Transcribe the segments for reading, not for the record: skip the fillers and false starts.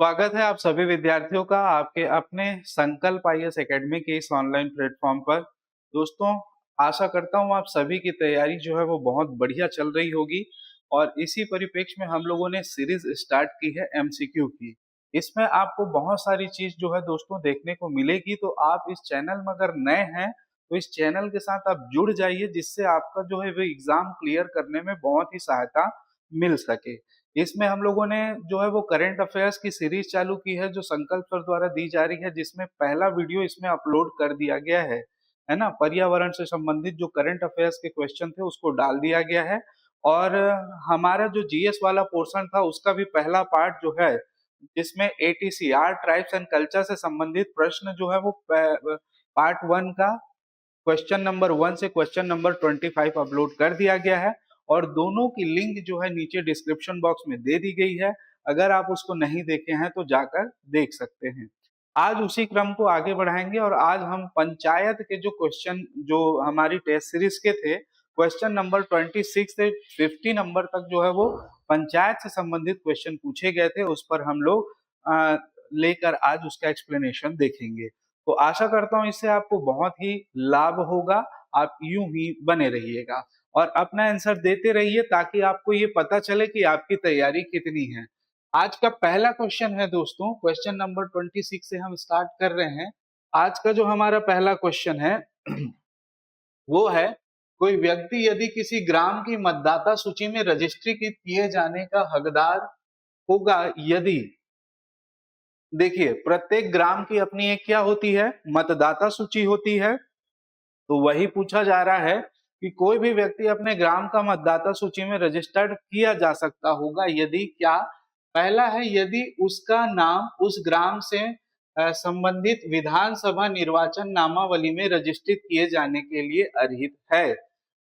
स्वागत है आप सभी विद्यार्थियों का आपके अपने संकल्प आईएएस एकेडमी के इस ऑनलाइन प्लेटफॉर्म पर। दोस्तों, आशा करता हूँ आप सभी की तैयारी जो है वो बहुत बढ़िया चल रही होगी और इसी परिप्रेक्ष्य में हम लोगों ने सीरीज स्टार्ट की है एमसीक्यू की। इसमें आपको बहुत सारी चीज जो है दोस्तों देखने को मिलेगी, तो आप इस चैनल में अगर नए हैं तो इस चैनल के साथ आप जुड़ जाइए, जिससे आपका जो है वो एग्जाम क्लियर करने में बहुत ही सहायता मिल सके। इसमें हम लोगों ने जो है वो करंट अफेयर्स की सीरीज चालू की है, जो संकल्प सर द्वारा दी जा रही है, जिसमें पहला वीडियो इसमें अपलोड कर दिया गया है ना। पर्यावरण से संबंधित जो करंट अफेयर्स के क्वेश्चन थे उसको डाल दिया गया है। और हमारा जो जीएस वाला पोर्शन था उसका भी पहला पार्ट जो है, जिसमें ETC art tribes and culture से संबंधित प्रश्न जो है वो पार्ट 1 का क्वेश्चन नंबर 1 से क्वेश्चन नंबर 25 अपलोड कर दिया गया है। और दोनों की लिंक जो है नीचे डिस्क्रिप्शन बॉक्स में दे दी गई है। अगर आप उसको नहीं देखे हैं तो जाकर देख सकते हैं। आज उसी क्रम को आगे बढ़ाएंगे और आज हम पंचायत के जो क्वेश्चन जो हमारी टेस्ट सीरीज के थे, क्वेश्चन नंबर 26 से 50 नंबर तक जो है वो पंचायत से संबंधित क्वेश्चन पूछे गए थे, उस पर हम लोग लेकर आज उसका एक्सप्लेनेशन देखेंगे। तो आशा करता हूं इससे आपको बहुत ही लाभ होगा। आप यूं ही बने रहिएगा और अपना आंसर देते रहिए, ताकि आपको ये पता चले कि आपकी तैयारी कितनी है। आज का पहला क्वेश्चन है दोस्तों, क्वेश्चन नंबर 26 से हम स्टार्ट कर रहे हैं। आज का जो हमारा पहला क्वेश्चन है वो है, कोई व्यक्ति यदि किसी ग्राम की मतदाता सूची में रजिस्ट्री किए जाने का हकदार होगा यदि, देखिए प्रत्येक ग्राम की अपनी एक क्या होती है, मतदाता सूची होती है। तो वही पूछा जा रहा है कि कोई भी व्यक्ति अपने ग्राम का मतदाता सूची में रजिस्टर्ड किया जा सकता होगा यदि क्या, पहला है यदि उसका नाम उस ग्राम से संबंधित विधानसभा निर्वाचन नामावली में रजिस्ट्रित किए जाने के लिए अर्हित है।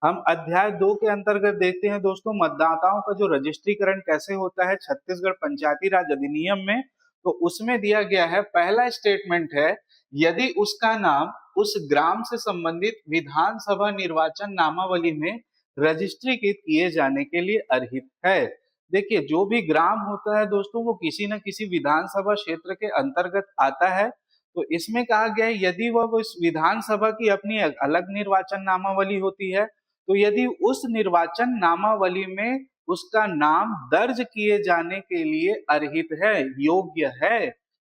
हम अध्याय 2 के अंतर्गत देखते हैं दोस्तों, मतदाताओं का जो रजिस्ट्रीकरण कैसे होता है छत्तीसगढ़ पंचायती राज अधिनियम में। तो उसमें दिया गया है, पहला स्टेटमेंट है, यदि उसका नाम उस ग्राम से संबंधित विधानसभा निर्वाचन नामावली में रजिस्ट्रीकृत किए जाने के लिए अर्हित है। देखिए जो भी ग्राम होता है दोस्तों वो किसी न किसी विधानसभा क्षेत्र के अंतर्गत आता है। तो इसमें कहा गया है यदि वह उस विधानसभा की अपनी अलग निर्वाचन नामावली होती है, तो यदि उस निर्वाचन नामावली में उसका नाम दर्ज किए जाने के लिए अर्हित है, योग्य है,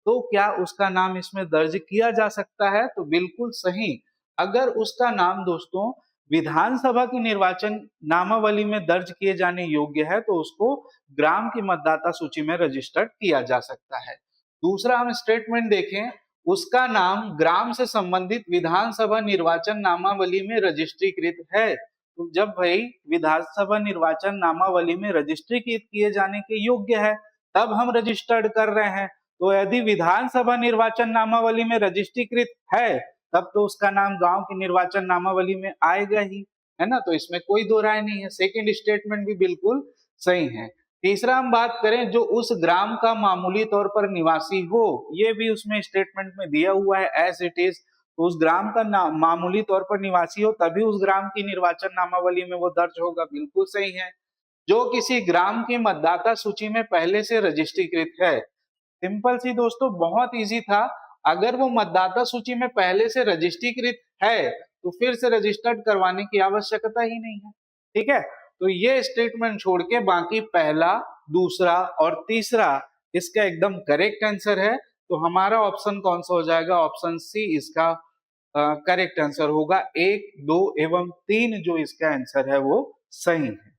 तो क्या उसका नाम इसमें दर्ज किया जा सकता है? तो बिल्कुल सही। अगर उसका नाम दोस्तों विधानसभा की निर्वाचन नामावली में दर्ज किए जाने योग्य है, तो उसको ग्राम की मतदाता सूची में रजिस्टर्ड किया जा सकता है। दूसरा हम स्टेटमेंट देखें, उसका नाम ग्राम से संबंधित विधानसभा निर्वाचन नामावली में रजिस्ट्रीकृत है। तो जब भाई विधानसभा निर्वाचन नामावली में रजिस्ट्रीकृत किए जाने के योग्य है, तब हम रजिस्टर्ड कर रहे हैं। तो यदि विधानसभा निर्वाचन नामावली में रजिस्ट्रीकृत है, तब तो उसका नाम गांव की निर्वाचन नामावली में आएगा ही, है ना। तो इसमें कोई दो राय नहीं है, सेकंड स्टेटमेंट भी बिल्कुल सही है। तीसरा हम बात करें, जो उस ग्राम का मामूली तौर पर निवासी हो, ये भी उसमें स्टेटमेंट में दिया हुआ है एज इट इज। तो उस ग्राम का मामूली तौर पर निवासी हो तभी उस ग्राम की निर्वाचन नामावली में वो दर्ज होगा, बिल्कुल सही है। जो किसी ग्राम की मतदाता सूची में पहले से रजिस्ट्रीकृत है, सिंपल सी दोस्तों, बहुत इजी था। अगर वो मतदाता सूची में पहले से रजिस्ट्रीकृत है तो फिर से रजिस्टर्ड करवाने की आवश्यकता ही नहीं है। ठीक है, तो ये स्टेटमेंट छोड़ के बाकी पहला, दूसरा और तीसरा इसका एकदम करेक्ट आंसर है। तो हमारा ऑप्शन कौन सा हो जाएगा? ऑप्शन सी इसका करेक्ट आंसर होगा। 1, 2 एवं 3 जो इसका आंसर है वो सही है।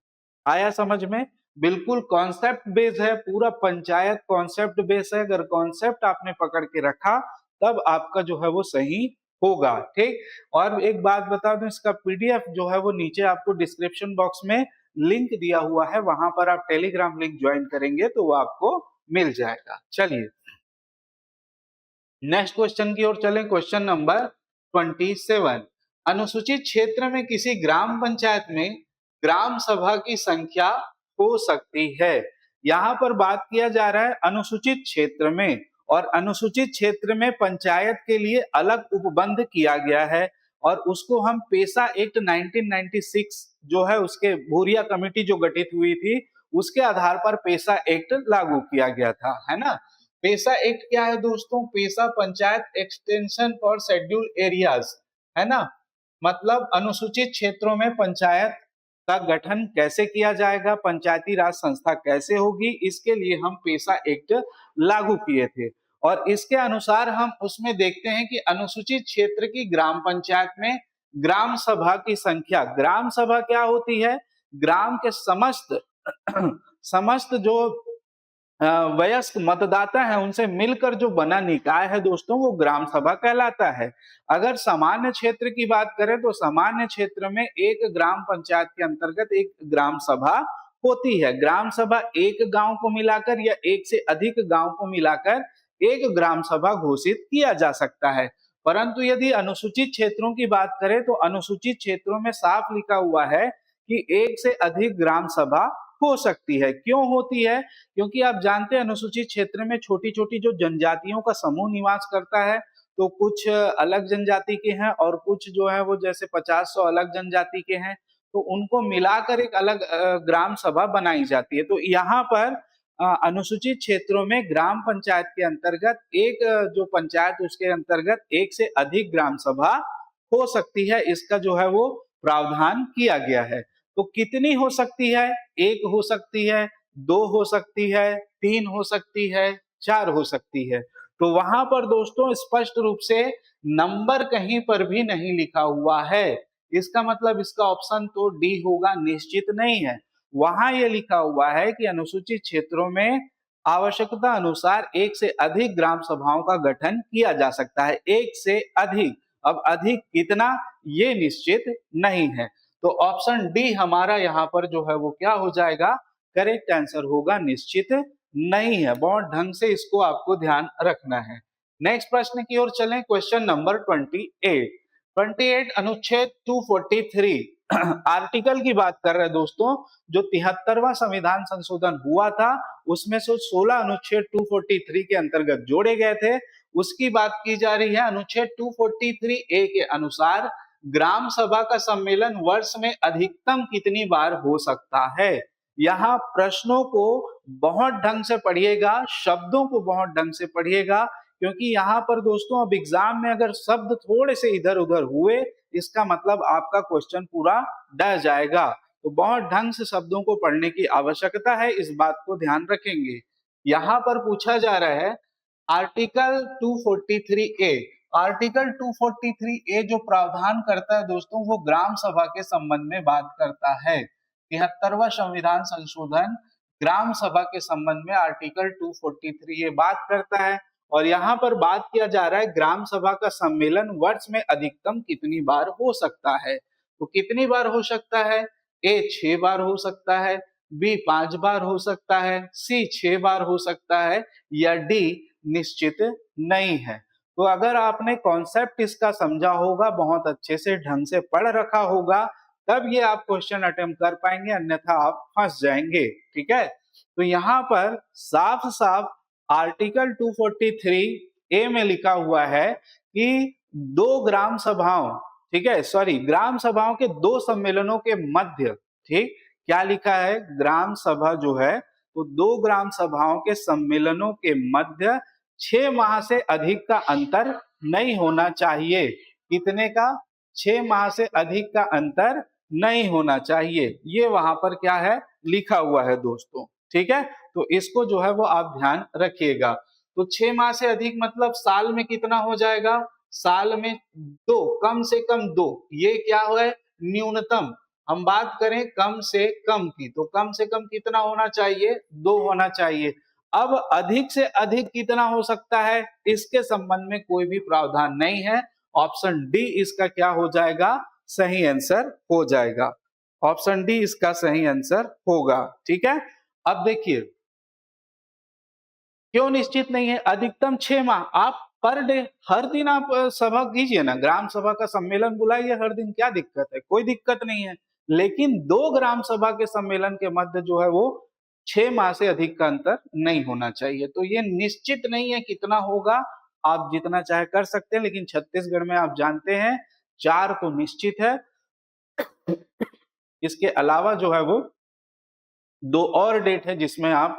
आया समझ में? बिल्कुल कॉन्सेप्ट बेस्ड है, पूरा पंचायत कॉन्सेप्ट बेस्ड है। अगर कॉन्सेप्ट आपने पकड़ के रखा तब आपका जो है वो सही होगा। ठीक, और एक बात बता दूं, इसका पीडीएफ जो है वो नीचे आपको डिस्क्रिप्शन बॉक्स में लिंक दिया हुआ है, वहां पर आप टेलीग्राम लिंक ज्वाइन करेंगे तो वो आपको मिल जाएगा। चलिए नेक्स्ट क्वेश्चन की ओर चलें। क्वेश्चन नंबर 27, अनुसूचित क्षेत्र में किसी ग्राम पंचायत में ग्राम सभा की संख्या हो सकती है। यहाँ पर बात किया जा रहा है अनुसूचित क्षेत्र में, और अनुसूचित क्षेत्र में पंचायत के लिए अलग उपबंध किया गया है, और उसको हम पेशा एक्ट 1996 जो है उसके भूरिया कमेटी जो गठित हुई थी उसके आधार पर पेशा एक्ट लागू किया गया था, है ना। पेसा एक्ट क्या है दोस्तों? PESA Panchayat extension for schedule areas, है ना। मतलब अनुसूचित क्षेत्रों में पंचायत का गठन कैसे किया जाएगा, पंचायती राज संस्था कैसे होगी, इसके लिए हम पेसा एक्ट लागू किए थे। और इसके अनुसार हम उसमें देखते हैं कि अनुसूचित क्षेत्र की ग्राम पंचायत में ग्राम सभा की संख्या, ग्राम सभा क्या होती है? ग्राम के समस्त समस्त जो वयस्क मतदाता है उनसे मिलकर जो बना निकाय है दोस्तों, वो ग्राम सभा कहलाता है। अगर सामान्य क्षेत्र की बात करें तो सामान्य क्षेत्र में एक ग्राम पंचायत के अंतर्गत एक ग्राम सभा होती है। ग्राम सभा एक गांव को मिलाकर या एक से अधिक गांव को मिलाकर एक ग्राम सभा घोषित किया जा सकता है। परंतु यदि अनुसूचित क्षेत्रों की बात करें तो अनुसूचित क्षेत्रों में साफ लिखा हुआ है कि एक से अधिक ग्राम सभा हो सकती है। क्यों होती है? क्योंकि आप जानते हैं अनुसूचित क्षेत्र में छोटी छोटी जो जनजातियों का समूह निवास करता है, तो कुछ अलग जनजाति के हैं और कुछ जो है वो जैसे 50-100 अलग जनजाति के हैं, तो उनको मिलाकर एक अलग ग्राम सभा बनाई जाती है। तो यहाँ पर अनुसूचित क्षेत्रों में ग्राम पंचायत के अंतर्गत एक जो पंचायत उसके अंतर्गत एक से अधिक ग्राम सभा हो सकती है, इसका जो है वो प्रावधान किया गया है। तो कितनी हो सकती है? एक हो सकती है, दो हो सकती है, तीन हो सकती है, चार हो सकती है। तो वहां पर दोस्तों स्पष्ट रूप से नंबर कहीं पर भी नहीं लिखा हुआ है। इसका मतलब इसका ऑप्शन तो डी होगा, निश्चित नहीं है। वहां ये लिखा हुआ है कि अनुसूचित क्षेत्रों में आवश्यकता अनुसार एक से अधिक ग्राम सभाओं का गठन किया जा सकता है। एक से अधिक, अब अधिक कितना ये निश्चित नहीं है। तो ऑप्शन डी हमारा यहाँ पर जो है वो क्या हो जाएगा? करेक्ट आंसर होगा, निश्चित नहीं है। बहुत ढंग से इसको आपको ध्यान रखना है। नेक्स्ट प्रश्न की ओर चलें, क्वेश्चन नंबर 28 अनुच्छेद 243 आर्टिकल की बात कर रहे हैं दोस्तों। जो 73वां संविधान संशोधन हुआ था उसमें से 16 अनुच्छेद 243 के अंतर्गत जोड़े गए थे, उसकी बात की जा रही है। अनुच्छेद 243 ए के अनुसार ग्राम सभा का सम्मेलन वर्ष में अधिकतम कितनी बार हो सकता है? यहाँ प्रश्नों को बहुत ढंग से पढ़िएगा, शब्दों को बहुत ढंग से पढ़िएगा, क्योंकि यहाँ पर दोस्तों अब एग्जाम में अगर शब्द थोड़े से इधर उधर हुए, इसका मतलब आपका क्वेश्चन पूरा डर जाएगा। तो बहुत ढंग से शब्दों को पढ़ने की आवश्यकता है, इस बात को ध्यान रखेंगे। यहाँ पर पूछा जा रहा है आर्टिकल 243 ए। आर्टिकल 243 ए जो प्रावधान करता है दोस्तों, वो ग्राम सभा के संबंध में बात करता है। 73वां संविधान संशोधन ग्राम सभा के संबंध में आर्टिकल 243 ये बात करता है। और यहाँ पर बात किया जा रहा है ग्राम सभा का सम्मेलन वर्ष में अधिकतम कितनी बार हो सकता है। तो कितनी बार हो सकता है? ए 6 बार हो सकता है, बी 5 बार हो सकता है, सी 6 बार हो सकता है, या डी निश्चित नहीं है। तो अगर आपने कॉन्सेप्ट इसका समझा होगा, बहुत अच्छे से ढंग से पढ़ रखा होगा, तब ये आप क्वेश्चन अटेम्प्ट कर पाएंगे, अन्यथा आप फंस जाएंगे। ठीक है, तो यहाँ पर साफ साफ आर्टिकल 243 ए में लिखा हुआ है कि दो ग्राम सभाओं, ठीक है, सॉरी, ग्राम सभाओं के दो सम्मेलनों के मध्य, ठीक, क्या लिखा है? ग्राम सभा जो है तो दो ग्राम सभाओं के सम्मेलनों के मध्य 6 माह से अधिक का अंतर नहीं होना चाहिए। कितने का? 6 माह से अधिक का अंतर नहीं होना चाहिए। ये वहां पर क्या है? लिखा हुआ है दोस्तों। ठीक है, तो इसको जो है वो आप ध्यान रखिएगा। तो 6 माह से अधिक मतलब साल में कितना हो जाएगा? साल में 2, कम से कम 2। ये क्या है? न्यूनतम। हम बात करें कम से कम की, तो कम से कम कितना होना चाहिए? 2 होना चाहिए। अब अधिक से अधिक कितना हो सकता है, इसके संबंध में कोई भी प्रावधान नहीं है। ऑप्शन डी इसका क्या हो जाएगा? सही आंसर हो जाएगा। ऑप्शन डी इसका सही आंसर होगा। ठीक है, अब देखिए क्यों निश्चित नहीं है? अधिकतम 6 माह, आप पर डे हर दिन आप सभा कीजिए ना, ग्राम सभा का सम्मेलन बुलाइए हर दिन, क्या दिक्कत है? कोई दिक्कत नहीं है। लेकिन दो ग्राम सभा के सम्मेलन के मध्य जो है वो 6 माह से अधिक का अंतर नहीं होना चाहिए। तो ये निश्चित नहीं है कितना होगा, आप जितना चाहे कर सकते हैं, लेकिन छत्तीसगढ़ में आप जानते हैं 4 तो निश्चित है। इसके अलावा जो है वो 2 और डेट है जिसमें आप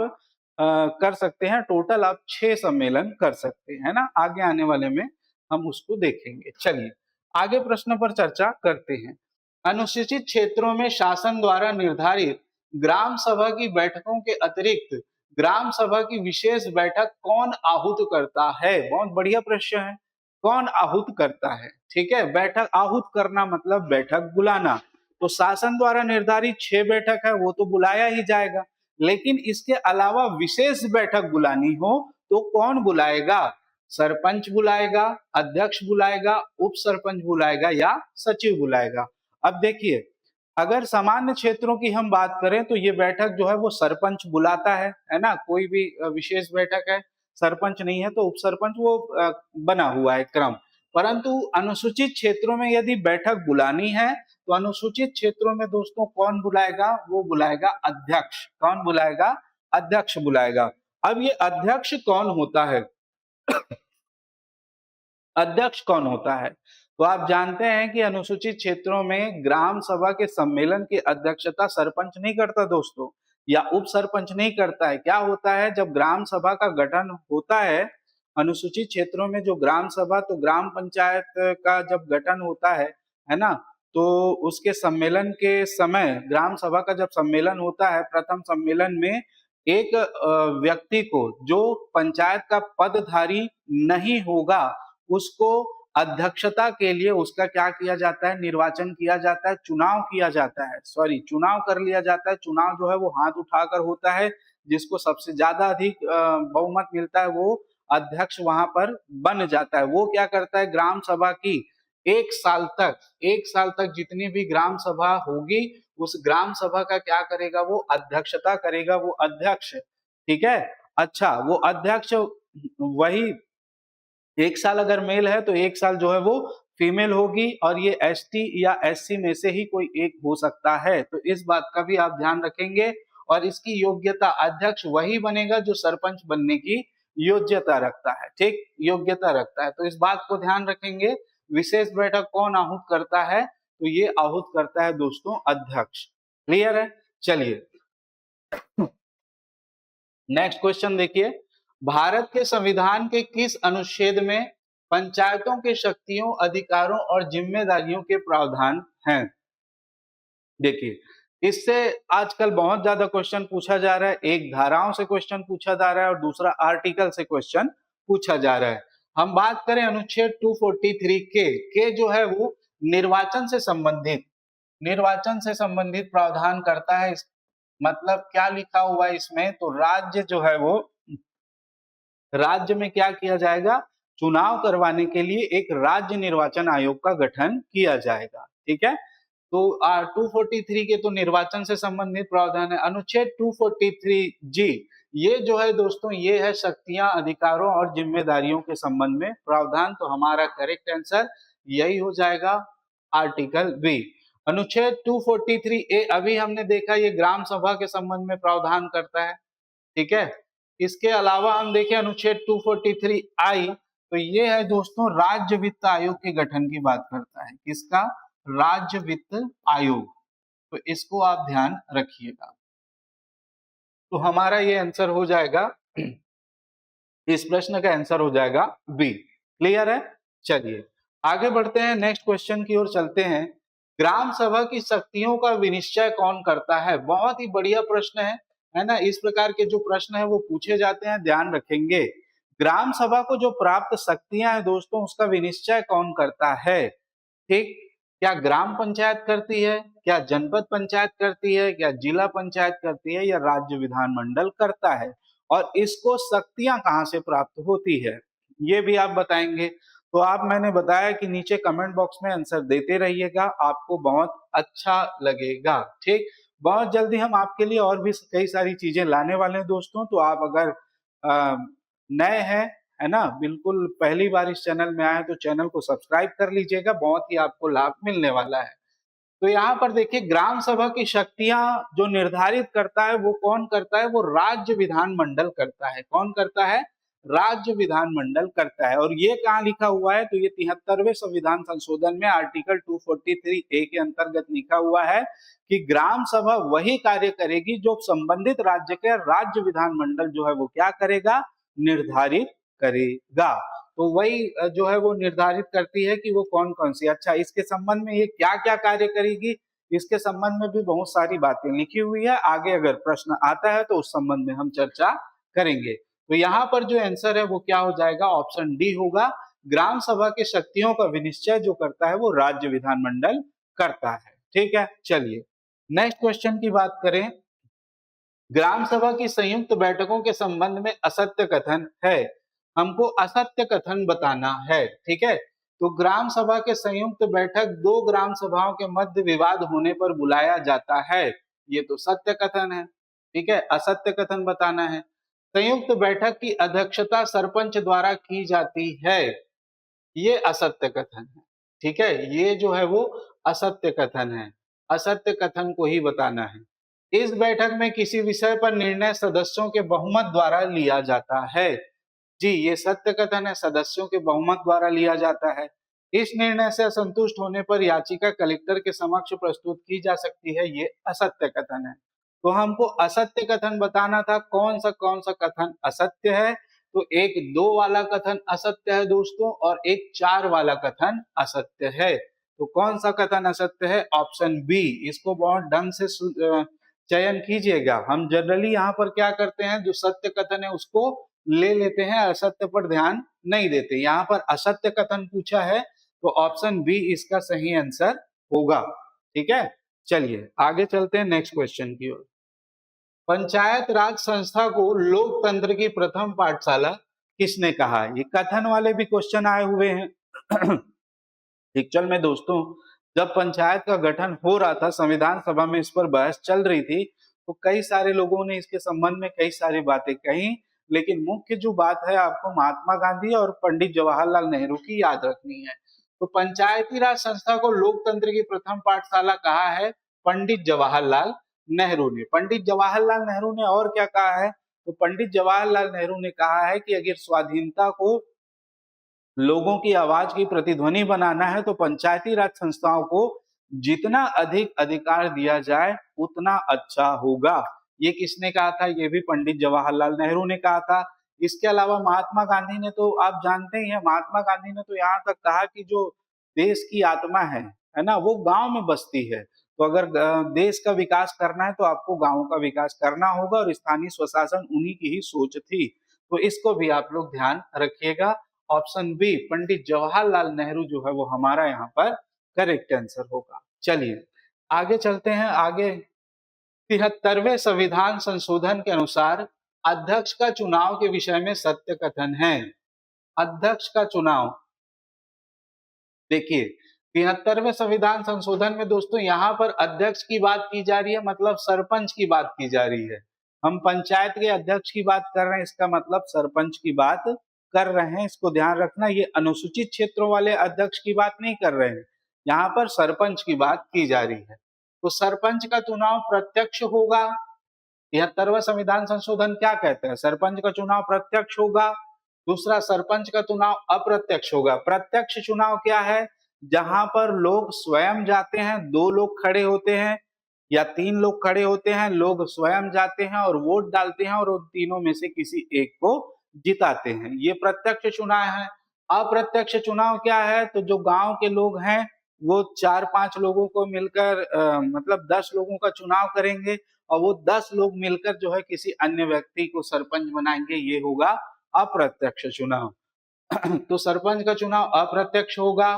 कर सकते हैं। टोटल आप 6 सम्मेलन कर सकते हैं ना, आगे आने वाले में हम उसको देखेंगे। चलिए आगे प्रश्न पर चर्चा करते हैं। अनुसूचित क्षेत्रों में शासन द्वारा निर्धारित ग्राम सभा की बैठकों के अतिरिक्त ग्राम सभा की विशेष बैठक कौन आहूत करता है? बहुत बढ़िया प्रश्न है। कौन आहूत करता है? ठीक है, बैठक आहूत करना मतलब बैठक बुलाना। तो शासन द्वारा निर्धारित 6 बैठक है वो तो बुलाया ही जाएगा, लेकिन इसके अलावा विशेष बैठक बुलानी हो तो कौन बुलाएगा? सरपंच बुलाएगा, अध्यक्ष बुलाएगा, उप सरपंच बुलाएगा या सचिव बुलाएगा। अब देखिए, अगर सामान्य क्षेत्रों की हम बात करें तो ये बैठक जो है वो सरपंच बुलाता है ना। कोई भी विशेष बैठक है, सरपंच नहीं है तो उप सरपंच वो बना हुआ है क्रम। परंतु अनुसूचित क्षेत्रों में यदि बैठक बुलानी है तो अनुसूचित क्षेत्रों में दोस्तों कौन बुलाएगा? वो बुलाएगा अध्यक्ष। कौन बुलाएगा? अध्यक्ष बुलाएगा। अब ये अध्यक्ष कौन होता है? अध्यक्ष कौन होता है? तो आप जानते हैं कि अनुसूचित क्षेत्रों में ग्राम सभा के सम्मेलन की अध्यक्षता सरपंच नहीं करता दोस्तों, या उप सरपंच नहीं करता है। क्या होता है, जब ग्राम सभा का गठन होता है अनुसूचित क्षेत्रों में, जो ग्राम सभा तो ग्राम पंचायत का जब गठन होता है ना, तो उसके सम्मेलन के समय ग्राम सभा का जब सम्मेलन होता है, प्रथम सम्मेलन में एक व्यक्ति को जो पंचायत का पदधारी नहीं होगा उसको अध्यक्षता के लिए उसका क्या किया जाता है? निर्वाचन किया जाता है, चुनाव किया जाता है, सॉरी चुनाव कर लिया जाता है। चुनाव जो है वो हाथ उठाकर होता है, जिसको सबसे ज्यादा अधिक बहुमत मिलता है वो अध्यक्ष वहां पर बन जाता है। वो क्या करता है? ग्राम सभा की 1 साल तक जितनी भी ग्राम सभा होगी उस ग्राम सभा का क्या करेगा? वो अध्यक्षता करेगा, वो अध्यक्ष। ठीक है, अच्छा वो अध्यक्ष वही 1 साल अगर मेल है तो 1 साल जो है वो फीमेल होगी, और ये एसटी या एससी में से ही कोई एक हो सकता है। तो इस बात का भी आप ध्यान रखेंगे। और इसकी योग्यता, अध्यक्ष वही बनेगा जो सरपंच बनने की योग्यता रखता है। ठीक, योग्यता रखता है, तो इस बात को ध्यान रखेंगे। विशेष बैठक कौन आहूत करता है? तो ये आहूत करता है दोस्तों अध्यक्ष। क्लियर है? चलिए नेक्स्ट क्वेश्चन देखिए, भारत के संविधान के किस अनुच्छेद में पंचायतों के शक्तियों, अधिकारों और जिम्मेदारियों के प्रावधान हैं? देखिए, इससे आजकल बहुत ज्यादा क्वेश्चन पूछा जा रहा है। एक धाराओं से क्वेश्चन पूछा जा रहा है और दूसरा आर्टिकल से क्वेश्चन पूछा जा रहा है। हम बात करें अनुच्छेद 243 के जो है वो निर्वाचन से संबंधित प्रावधान करता है। मतलब क्या लिखा हुआ है इसमें? तो राज्य जो है वो, राज्य में क्या किया जाएगा? चुनाव करवाने के लिए एक राज्य निर्वाचन आयोग का गठन किया जाएगा। ठीक है, तो 243 के तो निर्वाचन से संबंधित प्रावधान है। अनुच्छेद 243 जी, ये जो है दोस्तों ये है शक्तियां, अधिकारों और जिम्मेदारियों के संबंध में प्रावधान। तो हमारा करेक्ट आंसर यही हो जाएगा, आर्टिकल बी। अनुच्छेद 243 ए अभी हमने देखा, ये ग्राम सभा के संबंध में प्रावधान करता है। ठीक है, इसके अलावा हम देखें अनुच्छेद 243 आई, तो ये है दोस्तों राज्य वित्त आयोग के गठन की बात करता है। किसका? राज्य वित्त आयोग। तो इसको आप ध्यान रखिएगा। तो हमारा ये आंसर हो जाएगा, इस प्रश्न का आंसर हो जाएगा बी। क्लियर है? चलिए आगे बढ़ते हैं, नेक्स्ट क्वेश्चन की ओर चलते हैं। ग्राम सभा की शक्तियों का विनिश्चय कौन करता है? बहुत ही बढ़िया प्रश्न है ना। इस प्रकार के जो प्रश्न है वो पूछे जाते हैं, ध्यान रखेंगे। ग्राम सभा को जो प्राप्त शक्तियां हैं दोस्तों, उसका विनिश्चय कौन करता है? ठीक, क्या ग्राम पंचायत करती है, क्या जनपद पंचायत करती है, क्या जिला पंचायत करती है, या राज्य विधानमंडल करता है? और इसको शक्तियां कहां से प्राप्त होती है ये भी आप बताएंगे। तो आप, मैंने बताया कि नीचे कमेंट बॉक्स में आंसर देते रहिएगा, आपको बहुत अच्छा लगेगा। ठीक, बहुत जल्दी हम आपके लिए और भी कई सारी चीजें लाने वाले हैं दोस्तों। तो आप अगर नए हैं, है ना, बिल्कुल पहली बार इस चैनल में आए तो चैनल को सब्सक्राइब कर लीजिएगा, बहुत ही आपको लाभ मिलने वाला है। तो यहाँ पर देखिए, ग्राम सभा की शक्तियां जो निर्धारित करता है वो कौन करता है? वो राज्य विधानमंडल करता है। कौन करता है? राज्य विधानमंडल करता है। और ये कहाँ लिखा हुआ है, तो ये 73वें संविधान संशोधन में आर्टिकल 243A के अंतर्गत लिखा हुआ है कि ग्राम सभा वही कार्य करेगी जो संबंधित राज्य के राज्य विधानमंडल जो है वो क्या करेगा, निर्धारित करेगा। तो वही जो है वो निर्धारित करती है कि वो कौन कौन सी। अच्छा, इसके संबंध में ये क्या क्या कार्य करेगी, इसके संबंध में भी बहुत सारी बातें लिखी हुई है। आगे अगर प्रश्न आता है तो उस संबंध में हम चर्चा करेंगे। तो यहाँ पर जो आंसर है वो क्या हो जाएगा, ऑप्शन डी होगा। ग्राम सभा के शक्तियों का विनिश्चय जो करता है वो राज्य विधानमंडल करता है। ठीक है, चलिए नेक्स्ट क्वेश्चन की बात करें। ग्राम सभा की संयुक्त बैठकों के संबंध में असत्य कथन है, हमको असत्य कथन बताना है। ठीक है, तो ग्राम सभा के संयुक्त बैठक दो ग्राम सभाओं के मध्य विवाद होने पर बुलाया जाता है, ये तो सत्य कथन है। ठीक है, असत्य कथन बताना है। संयुक्त बैठक की अध्यक्षता सरपंच द्वारा की जाती है, ये असत्य कथन है। ठीक है, ये जो है वो असत्य कथन है, असत्य कथन को ही बताना है। इस बैठक में किसी विषय पर निर्णय सदस्यों के बहुमत द्वारा लिया जाता है, जी ये सत्य कथन है, सदस्यों के बहुमत द्वारा लिया जाता है। इस निर्णय से असंतुष्ट होने पर याचिका कलेक्टर के समक्ष प्रस्तुत की जा सकती है, ये असत्य कथन है। तो हमको असत्य कथन बताना था, कौन सा कथन असत्य है, तो एक 2 वाला कथन असत्य है दोस्तों, और एक 4 वाला कथन असत्य है। तो कौन सा कथन असत्य है, ऑप्शन बी। इसको बहुत ढंग से चयन कीजिएगा। हम जनरली यहाँ पर क्या करते हैं, जो सत्य कथन है उसको ले लेते हैं, असत्य पर ध्यान नहीं देते। यहाँ पर असत्य कथन पूछा है तो ऑप्शन बी इसका सही आंसर होगा। ठीक है, चलिए आगे चलते हैं नेक्स्ट क्वेश्चन की ओर। पंचायत राज संस्था को लोकतंत्र की प्रथम पाठशाला किसने कहा, ये कथन वाले भी क्वेश्चन आए हुए हैं। एक्चुअल में दोस्तों जब पंचायत का गठन हो रहा था, संविधान सभा में इस पर बहस चल रही थी, तो कई सारे लोगों ने इसके संबंध में कई सारी बातें कही, लेकिन मुख्य जो बात है आपको महात्मा गांधी और पंडित जवाहरलाल नेहरू की याद रखनी है। तो पंचायती राज संस्था को लोकतंत्र की प्रथम पाठशाला कहा है पंडित जवाहरलाल नेहरू ने। पंडित जवाहरलाल नेहरू ने और क्या कहा है, तो पंडित जवाहरलाल नेहरू ने कहा है कि अगर स्वाधीनता को लोगों की आवाज की प्रतिध्वनि बनाना है तो पंचायती राज संस्थाओं को जितना अधिक अधिकार दिया जाए उतना अच्छा होगा। ये किसने कहा था, ये भी पंडित जवाहरलाल नेहरू ने कहा था। इसके अलावा महात्मा गांधी ने तो आप जानते ही हैं, महात्मा गांधी ने तो यहाँ तक कहा कि जो देश की आत्मा है ना, वो गांव में बसती है। तो अगर देश का विकास करना है तो आपको गांव का विकास करना होगा, और स्थानीय स्वशासन उन्हीं की ही सोच थी। तो इसको भी आप लोग ध्यान रखिएगा। ऑप्शन बी पंडित जवाहरलाल नेहरू जो है वो हमारा यहाँ पर करेक्ट आंसर होगा। चलिए आगे चलते हैं। आगे 73वें संविधान संशोधन के अनुसार अध्यक्ष का चुनाव के विषय में सत्य कथन है। अध्यक्ष का चुनाव, देखिए 73वें संविधान संशोधन में दोस्तों यहाँ पर अध्यक्ष की बात की जा रही है, मतलब सरपंच की बात की जा रही है। हम पंचायत के अध्यक्ष की बात कर रहे हैं, इसका मतलब सरपंच की बात कर रहे हैं, इसको ध्यान रखना। ये अनुसूचित क्षेत्रों वाले अध्यक्ष की बात नहीं कर रहे हैं, यहाँ पर सरपंच की बात की जा रही है। तो सरपंच का चुनाव प्रत्यक्ष होगा। 73वां संविधान संशोधन क्या कहते हैं, सरपंच का चुनाव प्रत्यक्ष होगा। दूसरा, सरपंच का चुनाव अप्रत्यक्ष होगा। प्रत्यक्ष चुनाव क्या है, जहां पर लोग स्वयं जाते हैं, 2 लोग खड़े होते हैं या 3 लोग खड़े होते हैं, लोग स्वयं जाते हैं और वोट डालते हैं और उन तीनों में से किसी एक को जिताते हैं, ये प्रत्यक्ष चुनाव है। अप्रत्यक्ष चुनाव क्या है, तो जो गांव के लोग हैं वो 4-5 लोगों को मिलकर मतलब 10 लोगों का चुनाव करेंगे, और वो 10 लोग मिलकर जो है किसी अन्य व्यक्ति को सरपंच बनाएंगे, ये होगा अप्रत्यक्ष चुनाव। तो सरपंच का चुनाव अप्रत्यक्ष होगा।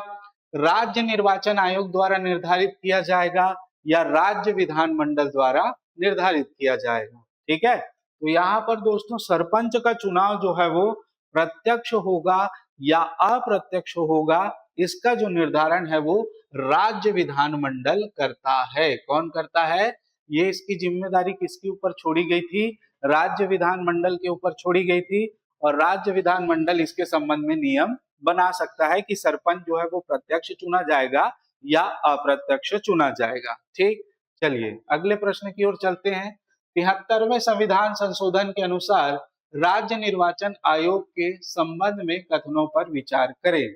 राज्य निर्वाचन आयोग द्वारा निर्धारित किया जाएगा या राज्य विधानमंडल द्वारा निर्धारित किया जाएगा। ठीक है, तो यहाँ पर दोस्तों सरपंच का चुनाव जो है वो प्रत्यक्ष होगा या अप्रत्यक्ष होगा, इसका जो निर्धारण है वो राज्य विधानमंडल करता है। कौन करता है, ये इसकी जिम्मेदारी किसके ऊपर छोड़ी गई थी, राज्य विधानमंडल के ऊपर छोड़ी गई थी। और राज्य विधानमंडल इसके संबंध में नियम बना सकता है कि सरपंच जो है वो प्रत्यक्ष चुना जाएगा या अप्रत्यक्ष चुना जाएगा। ठीक, चलिए अगले प्रश्न की ओर चलते हैं। 73वें संविधान संशोधन के अनुसार राज्य निर्वाचन आयोग के संबंध में कथनों पर विचार करें।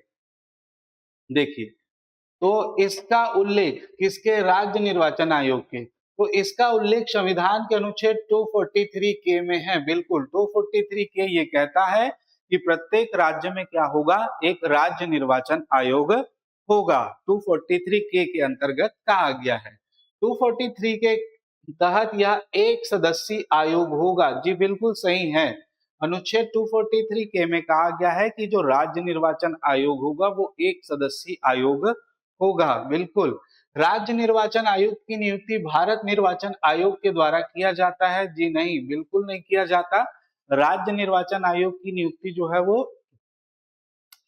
देखिए, तो इसका उल्लेख किसके, राज्य निर्वाचन आयोग के, तो इसका उल्लेख संविधान के अनुच्छेद 243 के में है। बिल्कुल 243 के ये कहता है कि प्रत्येक राज्य में क्या होगा, एक राज्य निर्वाचन आयोग होगा। 243 के अंतर्गत कहा गया है। 243 के तहत यह एक सदस्यीय आयोग होगा। जी बिल्कुल सही है। अनुच्छेद 243 के में कहा गया है कि जो राज्य निर्वाचन आयोग होगा वो एक सदस्यीय आयोग होगा। बिल्कुल, राज्य निर्वाचन आयोग की नियुक्ति भारत निर्वाचन आयोग के द्वारा किया जाता है। जी नहीं, बिल्कुल नहीं किया जाता। राज्य निर्वाचन आयोग की नियुक्ति जो है वो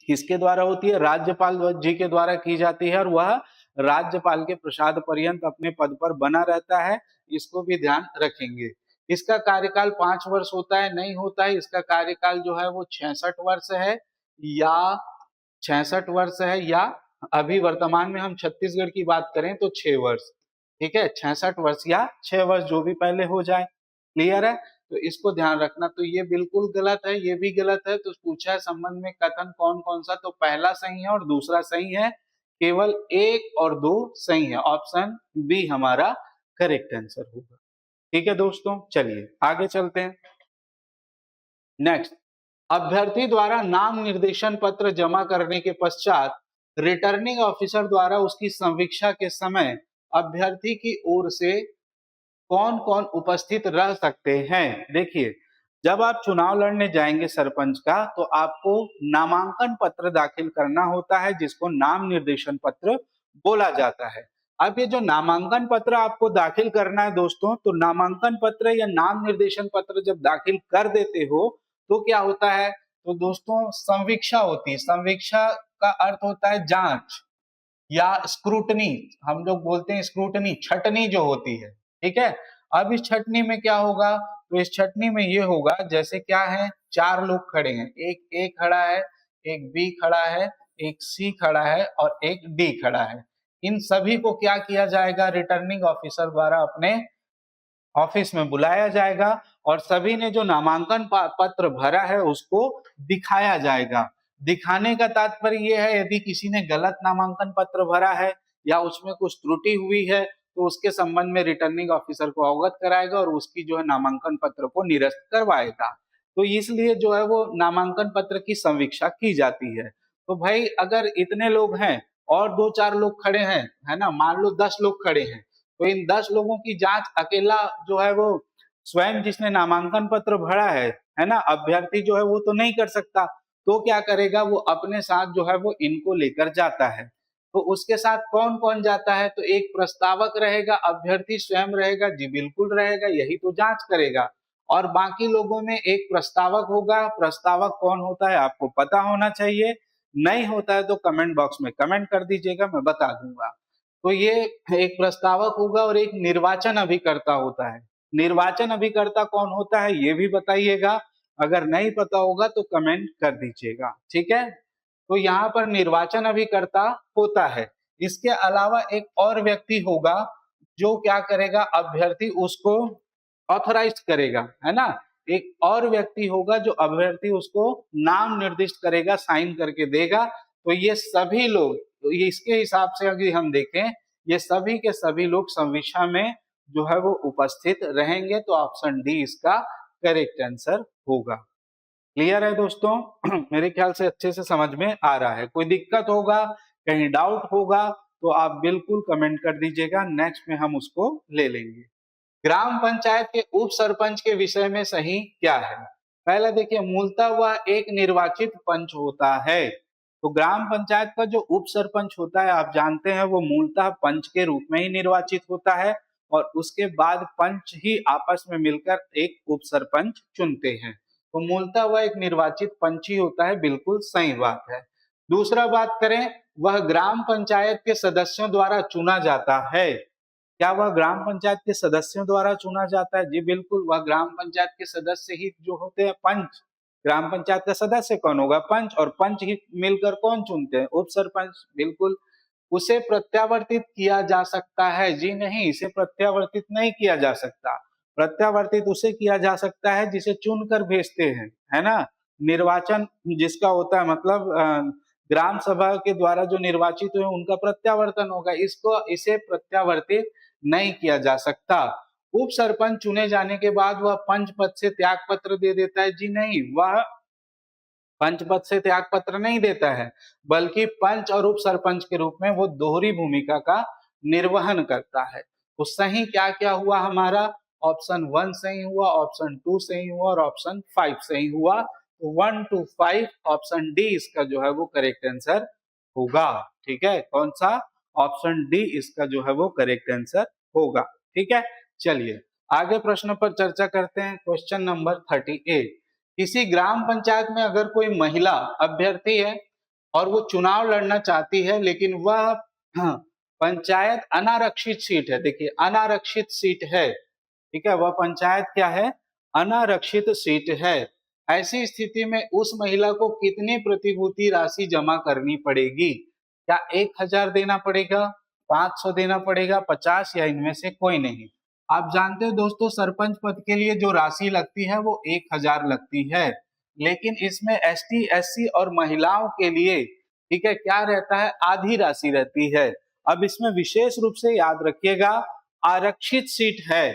किसके द्वारा होती है, राज्यपाल जी के द्वारा की जाती है, और वह राज्यपाल के प्रसाद पर्यंत अपने पद पर बना रहता है। इसको भी ध्यान रखेंगे। इसका कार्यकाल 5 वर्ष होता है, नहीं होता है। इसका कार्यकाल जो है वो 66 वर्ष है, या 66 वर्ष है, या अभी वर्तमान में हम छत्तीसगढ़ की बात करें तो 6 वर्ष। ठीक है, 66 वर्ष या 6 वर्ष, जो भी पहले हो जाए। क्लियर है, तो इसको ध्यान रखना। तो ये बिल्कुल गलत है, ये भी गलत है। तो पूछा है संबंध में कथन कौन कौन सा, तो पहला सही है और दूसरा सही है, केवल 1 और 2 सही है। ऑप्शन बी हमारा करेक्ट आंसर होगा। ठीक है दोस्तों, चलिए आगे चलते हैं। नेक्स्ट, अभ्यर्थी द्वारा नाम निर्देशन पत्र जमा करने के पश्चात रिटर्निंग ऑफिसर द्वारा उसकी समीक्षा के समय अभ्यर्थी की ओर से कौन कौन उपस्थित रह सकते हैं। देखिए, जब आप चुनाव लड़ने जाएंगे सरपंच का, तो आपको नामांकन पत्र दाखिल करना होता है, जिसको नाम निर्देशन पत्र बोला जाता है। अब ये जो नामांकन पत्र आपको दाखिल करना है दोस्तों, तो नामांकन पत्र या नाम निर्देशन पत्र जब दाखिल कर देते हो तो क्या होता है, तो दोस्तों समीक्षा होती है। समीक्षा का अर्थ होता है जांच या स्क्रूटनी, हम लोग बोलते हैं स्क्रूटनी, छटनी जो होती है। ठीक है, अब इस छटनी में क्या होगा, तो इस छटनी में ये होगा, जैसे क्या है, 4 लोग खड़े हैं, एक ए खड़ा है, एक बी खड़ा है, एक सी खड़ा है और एक डी खड़ा है। इन सभी को क्या किया जाएगा, रिटर्निंग ऑफिसर द्वारा अपने ऑफिस में बुलाया जाएगा और सभी ने जो नामांकन पत्र भरा है उसको दिखाया जाएगा। दिखाने का तात्पर्य यह है, यदि किसी ने गलत नामांकन पत्र भरा है या उसमें कुछ त्रुटि हुई है तो उसके संबंध में रिटर्निंग ऑफिसर को अवगत कराएगा और उसकी जो है नामांकन पत्र को निरस्त करवाएगा। तो इसलिए जो है वो नामांकन पत्र की समीक्षा की जाती है। तो भाई अगर इतने लोग हैं और 2-4 लोग खड़े हैं, है ना, मान लो 10 लोग खड़े हैं, तो इन 10 लोगों की जांच अकेला जो है वो स्वयं जिसने नामांकन पत्र भरा है ना, अभ्यर्थी जो है वो तो नहीं कर सकता। तो क्या करेगा, वो अपने साथ जो है वो इनको लेकर जाता है। तो उसके साथ कौन कौन जाता है, तो एक प्रस्तावक रहेगा, अभ्यर्थी स्वयं रहेगा। जी बिल्कुल रहेगा, यही तो जांच करेगा। और बाकी लोगों में एक प्रस्तावक होगा। प्रस्तावक कौन होता है आपको पता होना चाहिए, नहीं होता है तो कमेंट बॉक्स में कमेंट कर दीजिएगा, मैं बता दूंगा। तो ये एक प्रस्तावक होगा और एक निर्वाचन अभिकर्ता होता है। निर्वाचन अभिकर्ता कौन होता है ये भी बताइएगा, अगर नहीं पता होगा तो कमेंट कर दीजिएगा। ठीक है, तो यहाँ पर निर्वाचन अभिकर्ता होता है। इसके अलावा एक और व्यक्ति होगा जो क्या करेगा, अभ्यर्थी उसको ऑथराइज करेगा, है ना। एक और व्यक्ति होगा जो अभ्यर्थी उसको नाम निर्दिष्ट करेगा, साइन करके देगा। तो ये सभी लोग, तो ये इसके हिसाब से अगर हम देखें, ये सभी के सभी लोग समीक्षा में जो है वो उपस्थित रहेंगे। तो ऑप्शन डी इसका करेक्ट आंसर होगा। क्लियर है दोस्तों? मेरे ख्याल से अच्छे से समझ में आ रहा है। कोई दिक्कत होगा, कहीं डाउट होगा तो आप बिल्कुल कमेंट कर दीजिएगा, नेक्स्ट में हम उसको ले लेंगे। ग्राम पंचायत के उप सरपंच के विषय में सही क्या है? पहले देखिए, मूलतः वह एक निर्वाचित पंच होता है। तो ग्राम पंचायत का जो उप सरपंच होता है, आप जानते हैं, वो मूलतः पंच के रूप में ही निर्वाचित होता है और उसके बाद पंच ही आपस में मिलकर एक उप सरपंच चुनते हैं। तो मूलतः वह एक निर्वाचित पंच ही होता है, बिल्कुल सही बात है। दूसरा बात करें, वह ग्राम पंचायत के सदस्यों द्वारा चुना जाता है। क्या वह ग्राम पंचायत के सदस्यों द्वारा चुना जाता है? जी बिल्कुल, वह ग्राम पंचायत के सदस्य ही जो होते हैं पंच। ग्राम पंचायत का सदस्य कौन होगा? पंच, और पंच ही मिलकर कौन चुनते हैं? उप सरपंच। बिल्कुल। उसे प्रत्यावर्तित किया जा सकता है? जी नहीं, इसे प्रत्यावर्तित नहीं किया जा सकता। प्रत्यावर्तित उसे किया जा सकता है जिसे चुनकर भेजते हैं, है ना। निर्वाचन जिसका होता है मतलब ग्राम सभा के द्वारा जो निर्वाचित हुए उनका प्रत्यावर्तन होगा, इसे प्रत्यावर्तित नहीं किया जा सकता। उप सरपंच चुने जाने के बाद वह पंच पद से त्याग पत्र दे देता है? जी नहीं, वह पंच पद से त्याग पत्र नहीं देता है, बल्कि पंच और उप सरपंच के रूप में वो दोहरी भूमिका का निर्वहन करता है। तो सही क्या क्या हुआ हमारा? ऑप्शन 1 सही हुआ, ऑप्शन 2 सही हुआ और ऑप्शन 5 सही हुआ। तो 1 to 5 ऑप्शन डी इसका जो है वो करेक्ट आंसर होगा। ठीक है, कौन सा? ऑप्शन डी इसका जो है वो करेक्ट आंसर होगा। ठीक है, चलिए आगे प्रश्न पर चर्चा करते हैं। क्वेश्चन नंबर 38, किसी ग्राम पंचायत में अगर कोई महिला अभ्यर्थी है और वो चुनाव लड़ना चाहती है, लेकिन वह पंचायत अनारक्षित सीट है। देखिए अनारक्षित सीट है, ठीक है, वह पंचायत क्या है? अनारक्षित सीट है। ऐसी स्थिति में उस महिला को कितनी प्रतिभूति राशि जमा करनी पड़ेगी? क्या 1000 देना पड़ेगा, 500 देना पड़ेगा, 50 या इनमें से कोई नहीं? आप जानते हो दोस्तों, सरपंच पद के लिए जो राशि लगती है वो 1000 लगती है, लेकिन इसमें एसटी एससी और महिलाओं के लिए, ठीक है, क्या रहता है? आधी राशि रहती है। अब इसमें विशेष रूप से याद रखिएगा, आरक्षित सीट है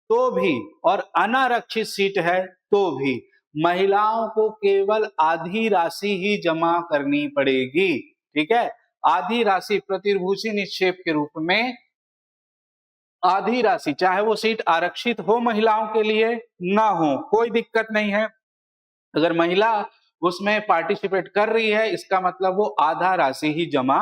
तो भी और अनारक्षित सीट है तो भी महिलाओं को केवल आधी राशि ही जमा करनी पड़ेगी। ठीक है, आधी राशि प्रतिभूति निक्षेप के रूप में आधी राशि, चाहे वो सीट आरक्षित हो महिलाओं के लिए ना हो, कोई दिक्कत नहीं है। अगर महिला उसमें पार्टिसिपेट कर रही है, इसका मतलब वो आधा राशि ही जमा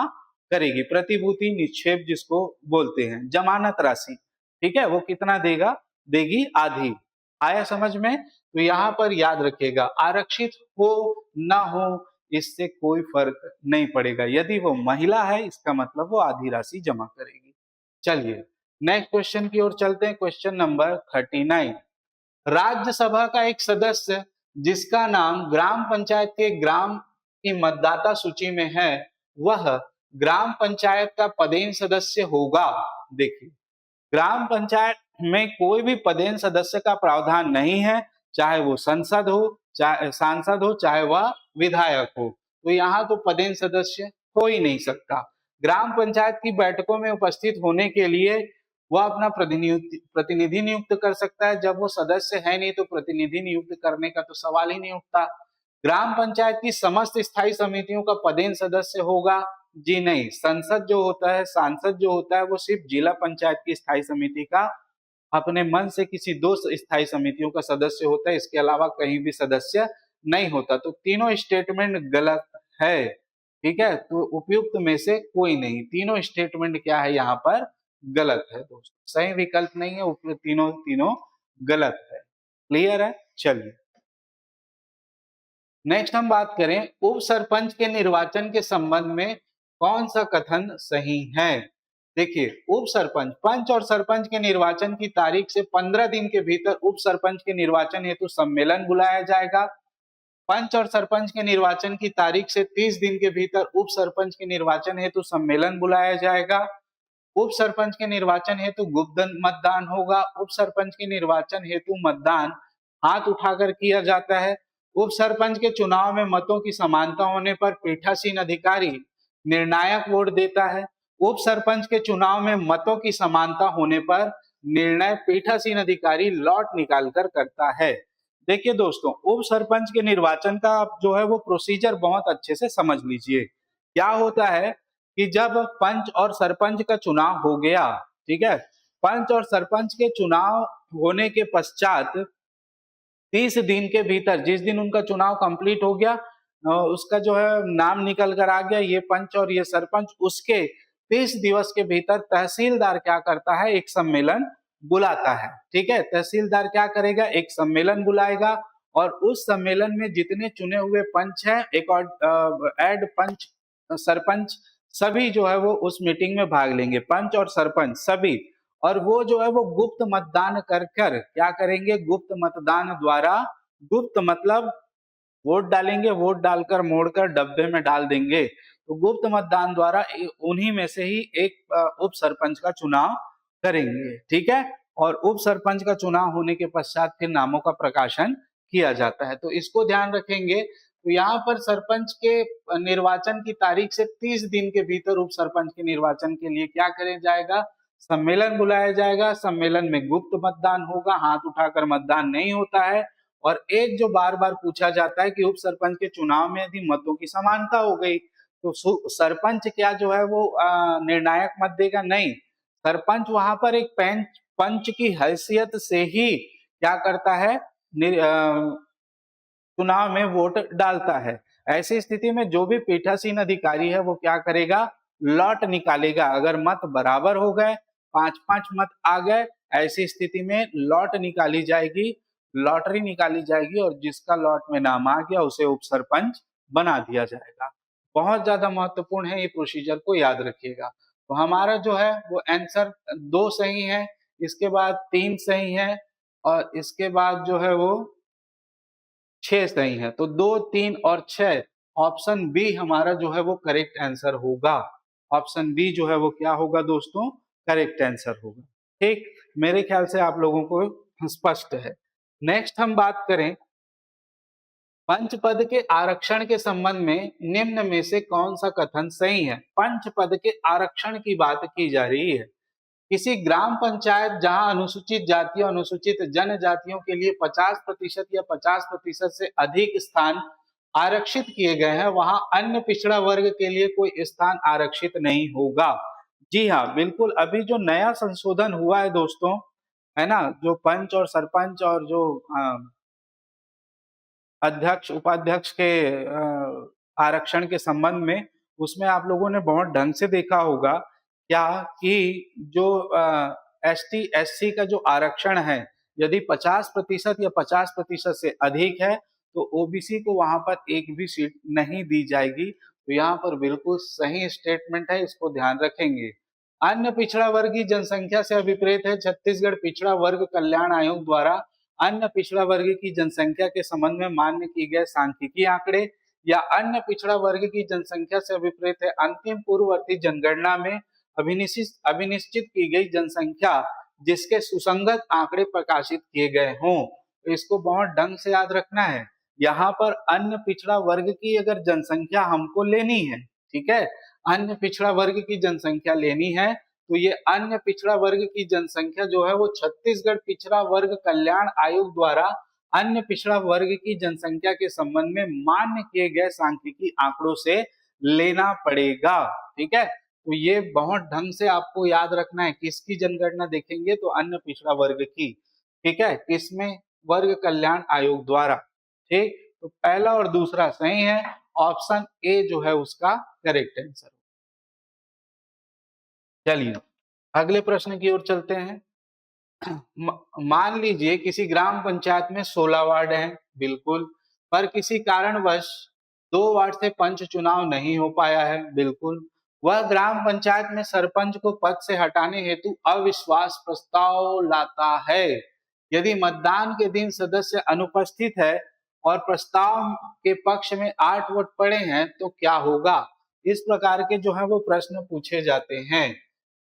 करेगी। प्रतिभूति निक्षेप जिसको बोलते हैं, जमानत राशि, ठीक है, वो कितना देगा? देगी आधी। आया समझ में? तो यहाँ पर याद रखिएगा, आरक्षित हो ना हो इससे कोई फर्क नहीं पड़ेगा। यदि वो महिला है इसका मतलब वो आधी राशि जमा करेगी। चलिए नेक्स्ट क्वेश्चन की ओर चलते हैं। क्वेश्चन नंबर 39, राज्यसभा का एक सदस्य जिसका नाम ग्राम पंचायत के ग्राम की मतदाता सूची में है, वह ग्राम पंचायत का पदेन सदस्य होगा। देखिए ग्राम पंचायत में कोई भी पदेन सदस्य का प्रावधान नहीं है, चाहे वो संसद हो, चाहे सांसद हो, चाहे वह विधायक हो। तो यहाँ तो पदेन सदस्य हो ही नहीं सकता। ग्राम पंचायत की बैठकों में उपस्थित होने के लिए वह अपना प्रतिनिधि नियुक्त कर सकता है। जब वो सदस्य है नहीं तो प्रतिनिधि नियुक्त करने का तो सवाल ही नहीं उठता। ग्राम पंचायत की समस्त स्थायी समितियों का पदेन सदस्य होगा? जी नहीं, संसद जो होता है, सांसद जो होता है, वो सिर्फ जिला पंचायत की स्थायी समिति का अपने मन से किसी 2 स्थायी समितियों का सदस्य होता है, इसके अलावा कहीं भी सदस्य नहीं होता। तो तीनों स्टेटमेंट गलत है। ठीक है, तो उपयुक्त में से कोई नहीं, तीनों स्टेटमेंट क्या है यहाँ पर? गलत है दोस्तों, सही विकल्प नहीं है, उपयुक्त तीनों गलत है। क्लियर है? चलिए नेक्स्ट हम बात करें, उप सरपंच के निर्वाचन के संबंध में कौन सा कथन सही है? देखिए उप सरपंच, पंच और सरपंच के निर्वाचन की तारीख से 15 दिन के भीतर उप सरपंच के निर्वाचन हेतु सम्मेलन बुलाया जाएगा। पंच और सरपंच के निर्वाचन की तारीख से 30 दिन के भीतर उप सरपंच के निर्वाचन हेतु सम्मेलन बुलाया जाएगा। उप सरपंच के निर्वाचन हेतु गुप्त मतदान होगा। उप सरपंच के निर्वाचन हेतु मतदान हाथ उठाकर किया जाता है। उप सरपंच के चुनाव में मतों की समानता होने पर पीठासीन अधिकारी निर्णायक वोट देता है। उप सरपंच के चुनाव में मतों की समानता होने पर निर्णय पीठासीन अधिकारी लॉट निकालकर करता है। देखिए दोस्तों, उप सरपंच के निर्वाचन का जो है वो प्रोसीजर बहुत अच्छे से समझ लीजिए। क्या होता है कि जब पंच और सरपंच का चुनाव हो गया, ठीक है, पंच और सरपंच के चुनाव होने के पश्चात 30 दिन के भीतर, जिस दिन उनका चुनाव कंप्लीट हो गया, उसका जो है नाम निकल कर आ गया, ये पंच और ये सरपंच, उसके 30 दिवस के भीतर तहसीलदार क्या करता है? एक सम्मेलन बुलाता है। ठीक है, तहसीलदार क्या करेगा? एक सम्मेलन बुलाएगा और उस सम्मेलन में जितने चुने हुए पंच हैं, एक और एड पंच सरपंच, सभी जो है वो उस मीटिंग में भाग लेंगे, पंच और सरपंच सभी। और वो जो है वो गुप्त मतदान कर कर क्या करेंगे? गुप्त मतदान द्वारा, गुप्त मतलब वोट डालेंगे, वोट डालकर मोड़कर डब्बे में डाल देंगे। तो गुप्त मतदान द्वारा उन्हीं में से ही एक उप सरपंच का चुनाव करेंगे। ठीक है, और उप सरपंच का चुनाव होने के पश्चात फिर नामों का प्रकाशन किया जाता है। तो इसको ध्यान रखेंगे। तो यहाँ पर सरपंच के निर्वाचन की तारीख से 30 दिन के भीतर उप सरपंच के निर्वाचन के लिए क्या किया जाएगा, सम्मेलन बुलाया जाएगा। सम्मेलन में गुप्त मतदान होगा, हाथ उठाकर मतदान नहीं होता है। और एक जो बार बार पूछा जाता है कि उप सरपंच के चुनाव में यदि मतों की समानता हो गई तो सरपंच क्या जो है वो निर्णायक मत देगा? नहीं, सरपंच वहां पर एक पंच की हैसियत से ही क्या करता है, चुनाव में वोट डालता है। ऐसी स्थिति में जो भी पीठासीन अधिकारी है वो क्या करेगा, लॉट निकालेगा। अगर मत बराबर हो गए, 5-5 मत आ गए, ऐसी स्थिति में लॉट निकाली जाएगी, लॉटरी निकाली जाएगी और जिसका लॉट में नाम आ गया उसे उप सरपंच बना दिया जाएगा। बहुत ज्यादा महत्वपूर्ण है, ये प्रोसीजर को याद रखिएगा। तो हमारा जो है वो आंसर 2 सही है, इसके बाद 3 सही है और इसके बाद जो है वो 6 सही है। तो 2, 3 और 6, ऑप्शन बी हमारा जो है वो करेक्ट आंसर होगा। ऑप्शन बी जो है वो क्या होगा दोस्तों, करेक्ट आंसर होगा। ठीक, मेरे ख्याल से आप लोगों को स्पष्ट है। नेक्स्ट हम बात करें पंच पद के आरक्षण के संबंध में निम्न में से कौन सा कथन सही है। पंच पद के आरक्षण की बात की जा रही है। किसी ग्राम पंचायत जहां अनुसूचित जातियों अनुसूचित जनजातियों के लिए 50% या 50% से अधिक स्थान आरक्षित किए गए हैं, वहां अन्य पिछड़ा वर्ग के लिए कोई स्थान आरक्षित नहीं होगा। जी हाँ, बिल्कुल। अभी जो नया संशोधन हुआ है दोस्तों, है ना, जो पंच और सरपंच और जो अध्यक्ष उपाध्यक्ष के आरक्षण के संबंध में, उसमें आप लोगों ने बहुत ढंग से देखा होगा क्या कि जो एसटी एससी का जो आरक्षण है, यदि 50% या 50% से अधिक है तो ओबीसी को वहां पर एक भी सीट नहीं दी जाएगी। तो यहाँ पर बिल्कुल सही स्टेटमेंट है, इसको ध्यान रखेंगे। अन्य पिछड़ा वर्ग की जनसंख्या से अभिप्रेत है छत्तीसगढ़ पिछड़ा वर्ग कल्याण आयोग द्वारा अन्य पिछड़ा वर्ग की जनसंख्या के संबंध में मान्य किए गए सांख्यिकीय आंकड़े, या अन्य पिछड़ा वर्ग की जनसंख्या से अभिप्रेत है अंतिम पूर्ववर्ती जनगणना में अभिनिश्चित की गई जनसंख्या जिसके सुसंगत आंकड़े प्रकाशित किए गए हों। तो इसको बहुत ढंग से याद रखना है। यहाँ पर अन्य पिछड़ा वर्ग की अगर जनसंख्या हमको लेनी है, ठीक है, अन्य पिछड़ा वर्ग की जनसंख्या लेनी है, तो ये अन्य पिछड़ा वर्ग की जनसंख्या जो है वो छत्तीसगढ़ पिछड़ा वर्ग कल्याण आयोग द्वारा अन्य पिछड़ा वर्ग की जनसंख्या के संबंध में मान्य किए गए सांख्यिकीय आंकड़ों से लेना पड़ेगा। ठीक है, तो ये बहुत ढंग से आपको याद रखना है। किसकी जनगणना देखेंगे तो अन्य पिछड़ा वर्ग की, ठीक है, किसमें, वर्ग कल्याण आयोग द्वारा। ठीक, तो पहला और दूसरा सही है, ऑप्शन ए जो है उसका करेक्ट आंसर। चलिए अगले प्रश्न की ओर चलते हैं। मान लीजिए किसी ग्राम पंचायत में 16 वार्ड हैं, बिल्कुल, पर किसी कारणवश 2 वार्ड से पंच चुनाव नहीं हो पाया है, बिल्कुल। वह ग्राम पंचायत में सरपंच को पद से हटाने हेतु अविश्वास प्रस्ताव लाता है। यदि मतदान के दिन सदस्य अनुपस्थित है और प्रस्ताव के पक्ष में 8 वोट पड़े हैं तो क्या होगा? इस प्रकार के जो है वो प्रश्न पूछे जाते हैं।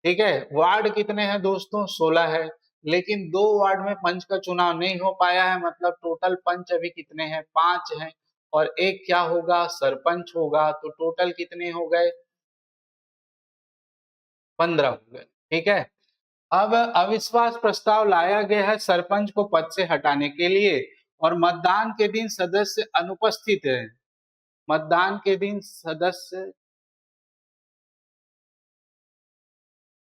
ठीक है, वार्ड कितने हैं दोस्तों? 16 है, लेकिन 2 वार्ड में पंच का चुनाव नहीं हो पाया है, मतलब टोटल पंच अभी कितने हैं? 5 हैं, और एक क्या होगा? सरपंच होगा। तो टोटल कितने हो गए? 15 हो गए। ठीक है, अब अविश्वास प्रस्ताव लाया गया है सरपंच को पद से हटाने के लिए, और मतदान के दिन सदस्य अनुपस्थित है। मतदान के दिन सदस्य,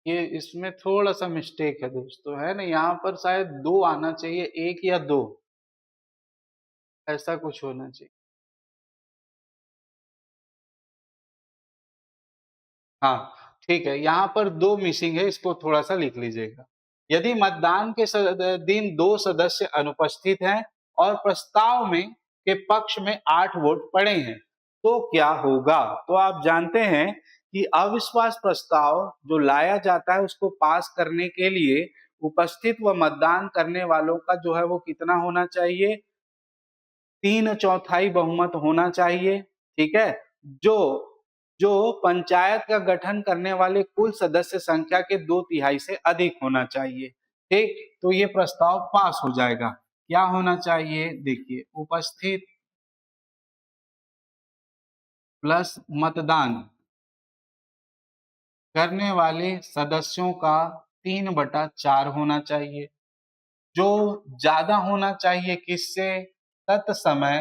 ये इसमें थोड़ा सा मिस्टेक है दोस्तों, है ना, यहाँ पर शायद 2 आना चाहिए, 1 या 2, ऐसा कुछ होना चाहिए। हाँ, ठीक है, यहाँ पर 2 मिसिंग है, इसको थोड़ा सा लिख लीजिएगा। यदि मतदान के दिन 2 सदस्य अनुपस्थित हैं और प्रस्ताव में के पक्ष में 8 वोट पड़े हैं तो क्या होगा? तो आप जानते हैं कि अविश्वास प्रस्ताव जो लाया जाता है उसको पास करने के लिए उपस्थित व मतदान करने वालों का जो है वो कितना होना चाहिए? 3/4 बहुमत होना चाहिए। ठीक है, जो जो पंचायत का गठन करने वाले कुल सदस्य संख्या के 2/3 से अधिक होना चाहिए। ठीक, तो ये प्रस्ताव पास हो जाएगा। क्या होना चाहिए, देखिए उपस्थित प्लस मतदान करने वाले सदस्यों का 3/4 होना चाहिए। जो ज्यादा होना चाहिए किससे, तत्समय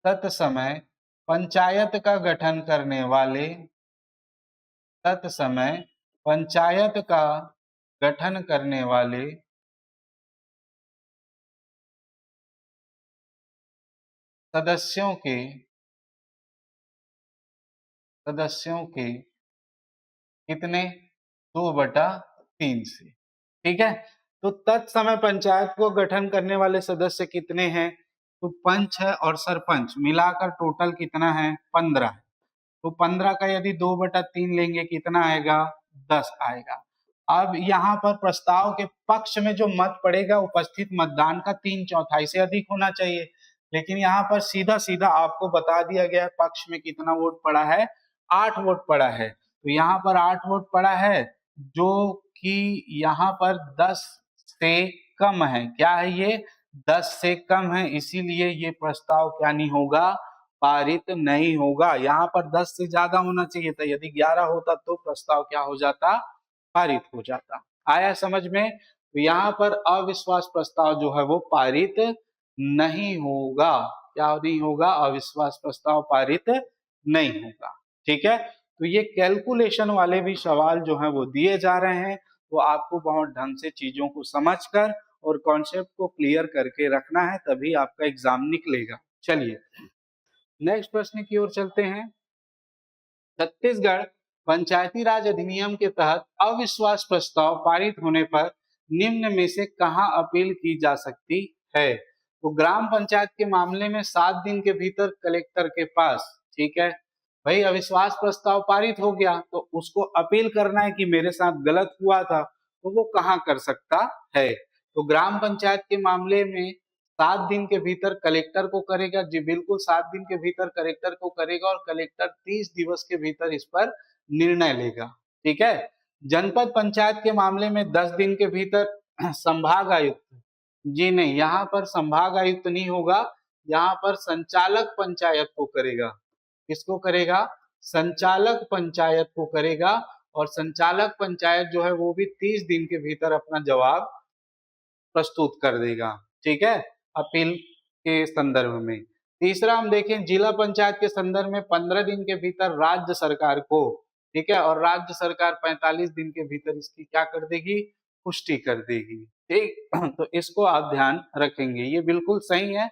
तत्समय पंचायत का गठन करने वाले तत्समय पंचायत का गठन करने वाले सदस्यों के सदस्यों के कितने, 2/3 से। ठीक है, तो तत्समय पंचायत को गठन करने वाले सदस्य कितने हैं, तो पंच है और सरपंच मिलाकर टोटल कितना है, 15। तो 15 का यदि 2/3 लेंगे कितना आएगा, 10 आएगा। अब यहाँ पर प्रस्ताव के पक्ष में जो मत पड़ेगा उपस्थित मतदान का 3/4 से अधिक होना चाहिए, लेकिन यहाँ पर सीधा सीधा आपको बता दिया गया है पक्ष में कितना वोट पड़ा है, 8 वोट पड़ा है। तो यहाँ पर 8 वोट पड़ा है, जो कि यहाँ पर 10 से कम है। क्या है ये, 10 से कम है, इसीलिए ये प्रस्ताव क्या नहीं होगा, पारित नहीं होगा। यहाँ पर 10 से ज्यादा होना चाहिए था, यदि 11 होता तो प्रस्ताव क्या हो जाता, पारित हो जाता। आया समझ में, तो यहाँ पर अविश्वास प्रस्ताव जो है वो पारित नहीं होगा। क्या नहीं होगा, अविश्वास प्रस्ताव पारित नहीं होगा। ठीक है, तो ये कैलकुलेशन वाले भी सवाल जो है वो दिए जा रहे हैं, तो आपको बहुत ढंग से चीजों को समझकर और कॉन्सेप्ट को क्लियर करके रखना है, तभी आपका एग्जाम निकलेगा। चलिए नेक्स्ट प्रश्न की ओर चलते हैं। छत्तीसगढ़ पंचायती राज अधिनियम के तहत अविश्वास प्रस्ताव पारित होने पर निम्न में से कहां अपील की जा सकती है, तो ग्राम पंचायत के मामले में 7 दिन के भीतर कलेक्टर के पास। ठीक है भाई, अविश्वास प्रस्ताव पारित हो गया तो उसको अपील करना है कि मेरे साथ गलत हुआ था, तो वो कहाँ कर सकता है, तो ग्राम पंचायत के मामले में 7 दिन के भीतर कलेक्टर को करेगा। जी बिल्कुल, 7 दिन के भीतर कलेक्टर को करेगा और कलेक्टर 30 दिवस के भीतर इस पर निर्णय लेगा। ठीक है, जनपद पंचायत के मामले में 10 दिन के भीतर संभाग आयुक्त, जी नहीं, यहाँ पर संभाग आयुक्त नहीं होगा, यहाँ पर संचालक पंचायत को करेगा। किसको करेगा, संचालक पंचायत को करेगा, और संचालक पंचायत जो है वो भी 30 दिन के भीतर अपना जवाब प्रस्तुत कर देगा। ठीक है, अपील के संदर्भ में। तीसरा हम देखें, जिला पंचायत के संदर्भ में 15 दिन के भीतर राज्य सरकार को, ठीक है, और राज्य सरकार 45 दिन के भीतर इसकी क्या कर देगी, पुष्टि कर देगी। ठीक तो इसको आप ध्यान रखेंगे, ये बिल्कुल सही है।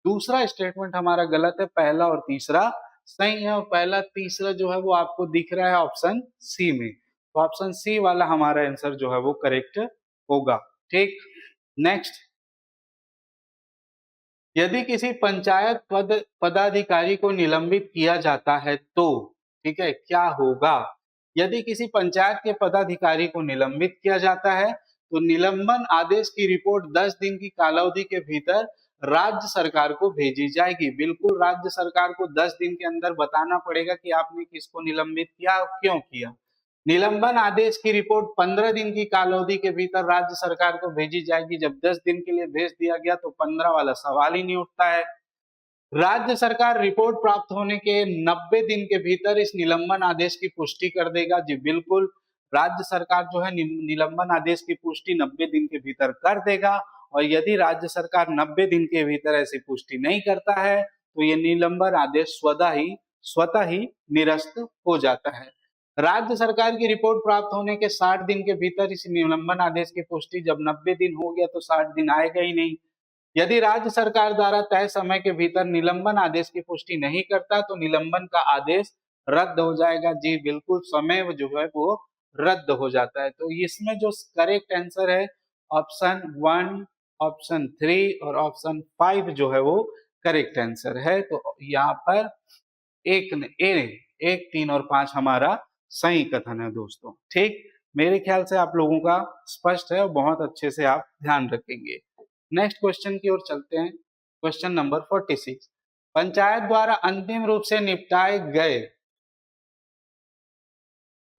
दूसरा स्टेटमेंट हमारा गलत है, पहला और तीसरा सही है, और पहला तीसरा जो है वो आपको दिख रहा है ऑप्शन सी में, तो ऑप्शन सी वाला हमारा आंसर जो है वो करेक्ट होगा। ठीक, नेक्स्ट, यदि किसी पंचायत पदाधिकारी को निलंबित किया जाता है तो, ठीक है, क्या होगा, यदि किसी पंचायत के पदाधिकारी को निलंबित किया जाता है तो निलंबन आदेश की रिपोर्ट 10 दिन की कालावधि के भीतर राज्य सरकार को भेजी जाएगी। बिल्कुल, राज्य सरकार को 10 दिन के अंदर बताना पड़ेगा कि आपने किसको निलंबित किया और क्यों किया। निलंबन आदेश की रिपोर्ट 15 दिन की कालावधि के भीतर राज्य सरकार को भेजी जाएगी। जब 10 दिन के लिए भेज दिया गया तो 15 वाला सवाल ही नहीं उठता है। राज्य सरकार रिपोर्ट प्राप्त होने के 90 दिन के भीतर इस निलंबन आदेश की पुष्टि कर देगा। जी बिल्कुल, राज्य सरकार जो है निलंबन आदेश की पुष्टि 90 दिन के भीतर कर देगा, और यदि राज्य सरकार 90 दिन के भीतर ऐसी पुष्टि नहीं करता है तो ये निलंबन आदेश स्वतः ही निरस्त हो जाता है। राज्य सरकार की रिपोर्ट प्राप्त होने के 60 दिन के भीतर इस निलंबन आदेश की पुष्टि, जब 90 दिन हो गया तो 60 दिन आएगा ही नहीं। यदि राज्य सरकार द्वारा तय समय के भीतर निलंबन आदेश की पुष्टि नहीं करता तो निलंबन का आदेश रद्द हो जाएगा। जी बिल्कुल, समय जो है वो रद्द हो जाता है। तो इसमें जो करेक्ट आंसर है ऑप्शन 1, ऑप्शन 3 और ऑप्शन 5 जो है वो करेक्ट आंसर है। तो यहाँ पर एक 3 और 5 हमारा सही कथन है दोस्तों। ठीक, मेरे ख्याल से आप लोगों का स्पष्ट है और बहुत अच्छे से आप ध्यान रखेंगे। नेक्स्ट क्वेश्चन की ओर चलते हैं। क्वेश्चन नंबर 46, पंचायत द्वारा अंतिम रूप से निपटाए गए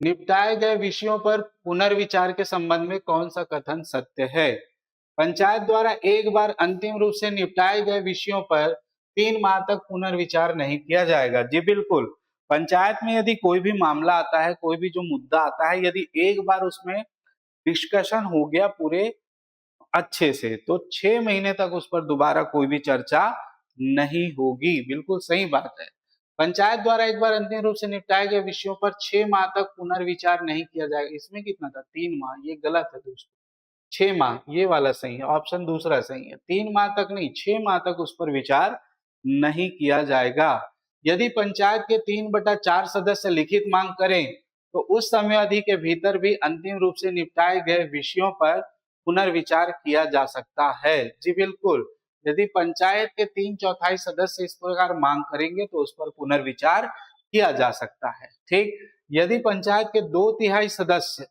निपटाए गए विषयों पर पुनर्विचार के संबंध में कौन सा कथन सत्य है? पंचायत द्वारा एक बार अंतिम रूप से निपटाए गए विषयों पर 3 माह तक पुनर्विचार नहीं किया जाएगा। जी बिल्कुल, पंचायत में यदि कोई भी मामला आता है, कोई भी जो मुद्दा आता है, यदि एक बार उसमें डिस्कशन हो गया पूरे अच्छे से, तो 6 महीने तक उस पर दोबारा कोई भी चर्चा नहीं होगी। बिल्कुल सही बात है। पंचायत द्वारा एक बार अंतिम रूप से निपटाए गए विषयों पर 6 माह तक पुनर्विचार नहीं किया जाएगा। इसमें कितना था? 3 माह। ये गलत है दोस्तों। 6 माह ये वाला सही है, ऑप्शन दूसरा सही है। 3 माह तक नहीं, 6 माह तक उस पर विचार नहीं किया जाएगा। यदि पंचायत के 3/4 सदस्य लिखित मांग करें तो उस समय अवधि के भीतर भी अंतिम रूप से निपटाए गए विषयों पर पुनर्विचार किया जा सकता है। जी बिल्कुल, यदि पंचायत के 3/4 सदस्य इस प्रकार मांग करेंगे तो उस पर पुनर्विचार किया जा सकता है। ठीक, यदि पंचायत के 2/3 सदस्य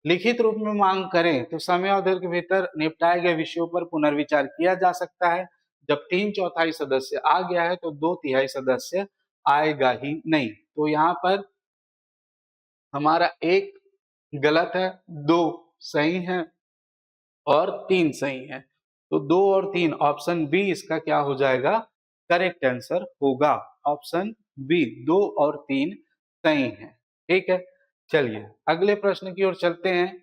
लिखित रूप में मांग करें तो समय अवधि के भीतर निपटाए गए विषयों पर पुनर्विचार किया जा सकता है। जब 3/4 सदस्य आ गया है तो 2/3 सदस्य आएगा ही नहीं। तो यहाँ पर हमारा 1 गलत है, 2 सही है और 3 सही है। तो 2 और 3 ऑप्शन बी इसका क्या हो जाएगा? करेक्ट आंसर होगा। ऑप्शन बी 2 और 3 सही है। ठीक है, चलिए अगले प्रश्न की ओर चलते हैं।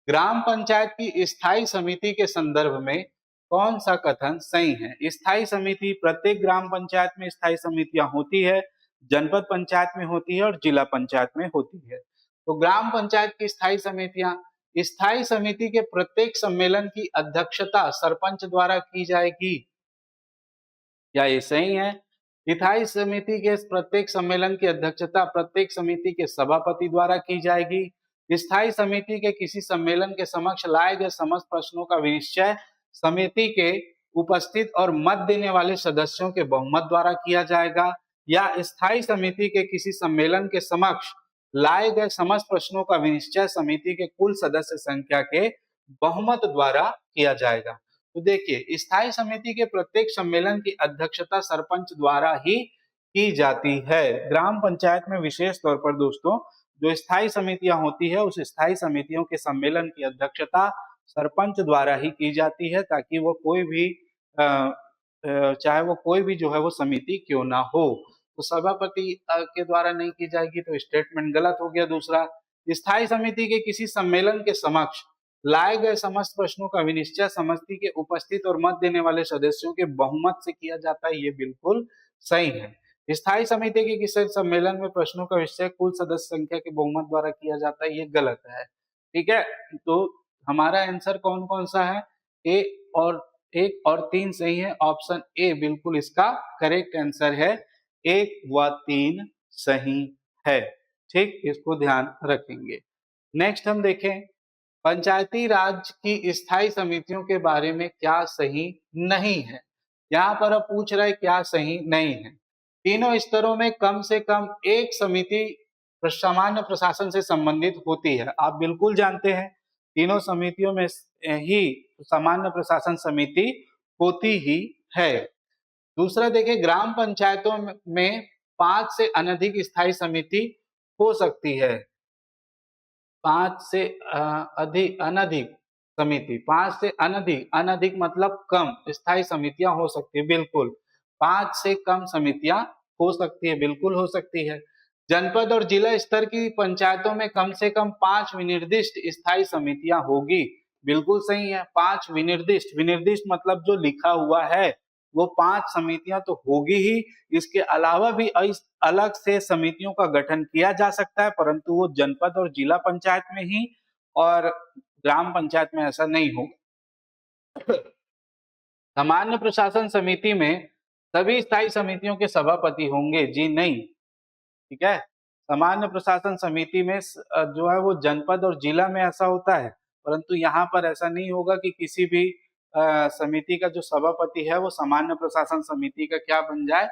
ग्राम पंचायत की स्थायी समिति के संदर्भ में कौन सा कथन सही है? स्थायी समिति, प्रत्येक ग्राम पंचायत में स्थायी समितियां होती है, जनपद पंचायत में होती है और जिला पंचायत में होती है। तो ग्राम पंचायत की स्थायी समितियां, स्थायी समिति के प्रत्येक सम्मेलन की अध्यक्षता सरपंच द्वारा की जाएगी। क्या ये सही है? स्थायी समिति के प्रत्येक सम्मेलन की अध्यक्षता प्रत्येक समिति के सभापति द्वारा की जाएगी। स्थायी समिति के किसी सम्मेलन के समक्ष लाए गए समस्त प्रश्नों का विनिश्चय समिति के उपस्थित और मत देने वाले सदस्यों के बहुमत द्वारा किया जाएगा। या स्थायी समिति के किसी सम्मेलन के समक्ष लाए गए समस्त प्रश्नों का विनिश्चय समिति के कुल सदस्य संख्या के बहुमत द्वारा किया जाएगा। तो देखिए, स्थायी समिति के प्रत्येक सम्मेलन की अध्यक्षता सरपंच द्वारा ही की जाती है। ग्राम पंचायत में विशेष तौर पर दोस्तों जो स्थायी समितियां होती है, उस स्थायी समितियों के सम्मेलन की अध्यक्षता सरपंच द्वारा ही की जाती है, ताकि वो कोई भी चाहे वो कोई भी जो है वो समिति क्यों ना हो। तो सभापति के द्वारा नहीं की जाएगी, तो स्टेटमेंट गलत हो गया। दूसरा, स्थायी समिति के किसी सम्मेलन के समक्ष लाए गए समस्त प्रश्नों का विनिश्चय समिति के उपस्थित और मत देने वाले सदस्यों के बहुमत से किया जाता है। ये बिल्कुल सही है। स्थायी समिति के किसी सम्मेलन में प्रश्नों का विषय कुल सदस्य संख्या के बहुमत द्वारा किया जाता है। ये गलत है। ठीक है, तो हमारा आंसर कौन कौन सा है? ए और 1 और 3 सही है। ऑप्शन ए बिल्कुल इसका करेक्ट आंसर है। 1 व 3 सही है। ठीक, इसको ध्यान रखेंगे। नेक्स्ट हम देखें, पंचायती राज की स्थायी समितियों के बारे में क्या सही नहीं है। यहाँ पर अब पूछ रहा है क्या सही नहीं है। तीनों स्तरों में कम से कम एक समिति सामान्य प्रशासन से संबंधित होती है। आप बिल्कुल जानते हैं तीनों समितियों में ही सामान्य प्रशासन समिति होती ही है। दूसरा देखिए, ग्राम पंचायतों में 5 से अनधिक स्थायी समिति हो सकती है। 5 से अधिक अनधिक समिति, 5 से अनधिक, अनधिक मतलब कम स्थायी समितियां हो सकती है। बिल्कुल 5 से कम समितियां हो सकती है, बिल्कुल हो सकती है। जनपद और जिला स्तर की पंचायतों में कम से कम 5 विनिर्दिष्ट स्थायी समितियां होगी। बिल्कुल सही है। 5 विनिर्दिष्ट, विनिर्दिष्ट मतलब जो लिखा हुआ है, वो 5 समितियां तो होगी ही। इसके अलावा भी अलग से समितियों का गठन किया जा सकता है, परंतु वो जनपद और जिला पंचायत में ही, और ग्राम पंचायत में ऐसा नहीं होगा। सामान्य प्रशासन समिति में सभी स्थायी समितियों के सभापति होंगे? जी नहीं। ठीक है, सामान्य प्रशासन समिति में जो है वो जनपद और जिला में ऐसा होता है, परंतु यहाँ पर ऐसा नहीं होगा कि किसी भी समिति का जो सभापति है वो सामान्य प्रशासन समिति का क्या बन जाए,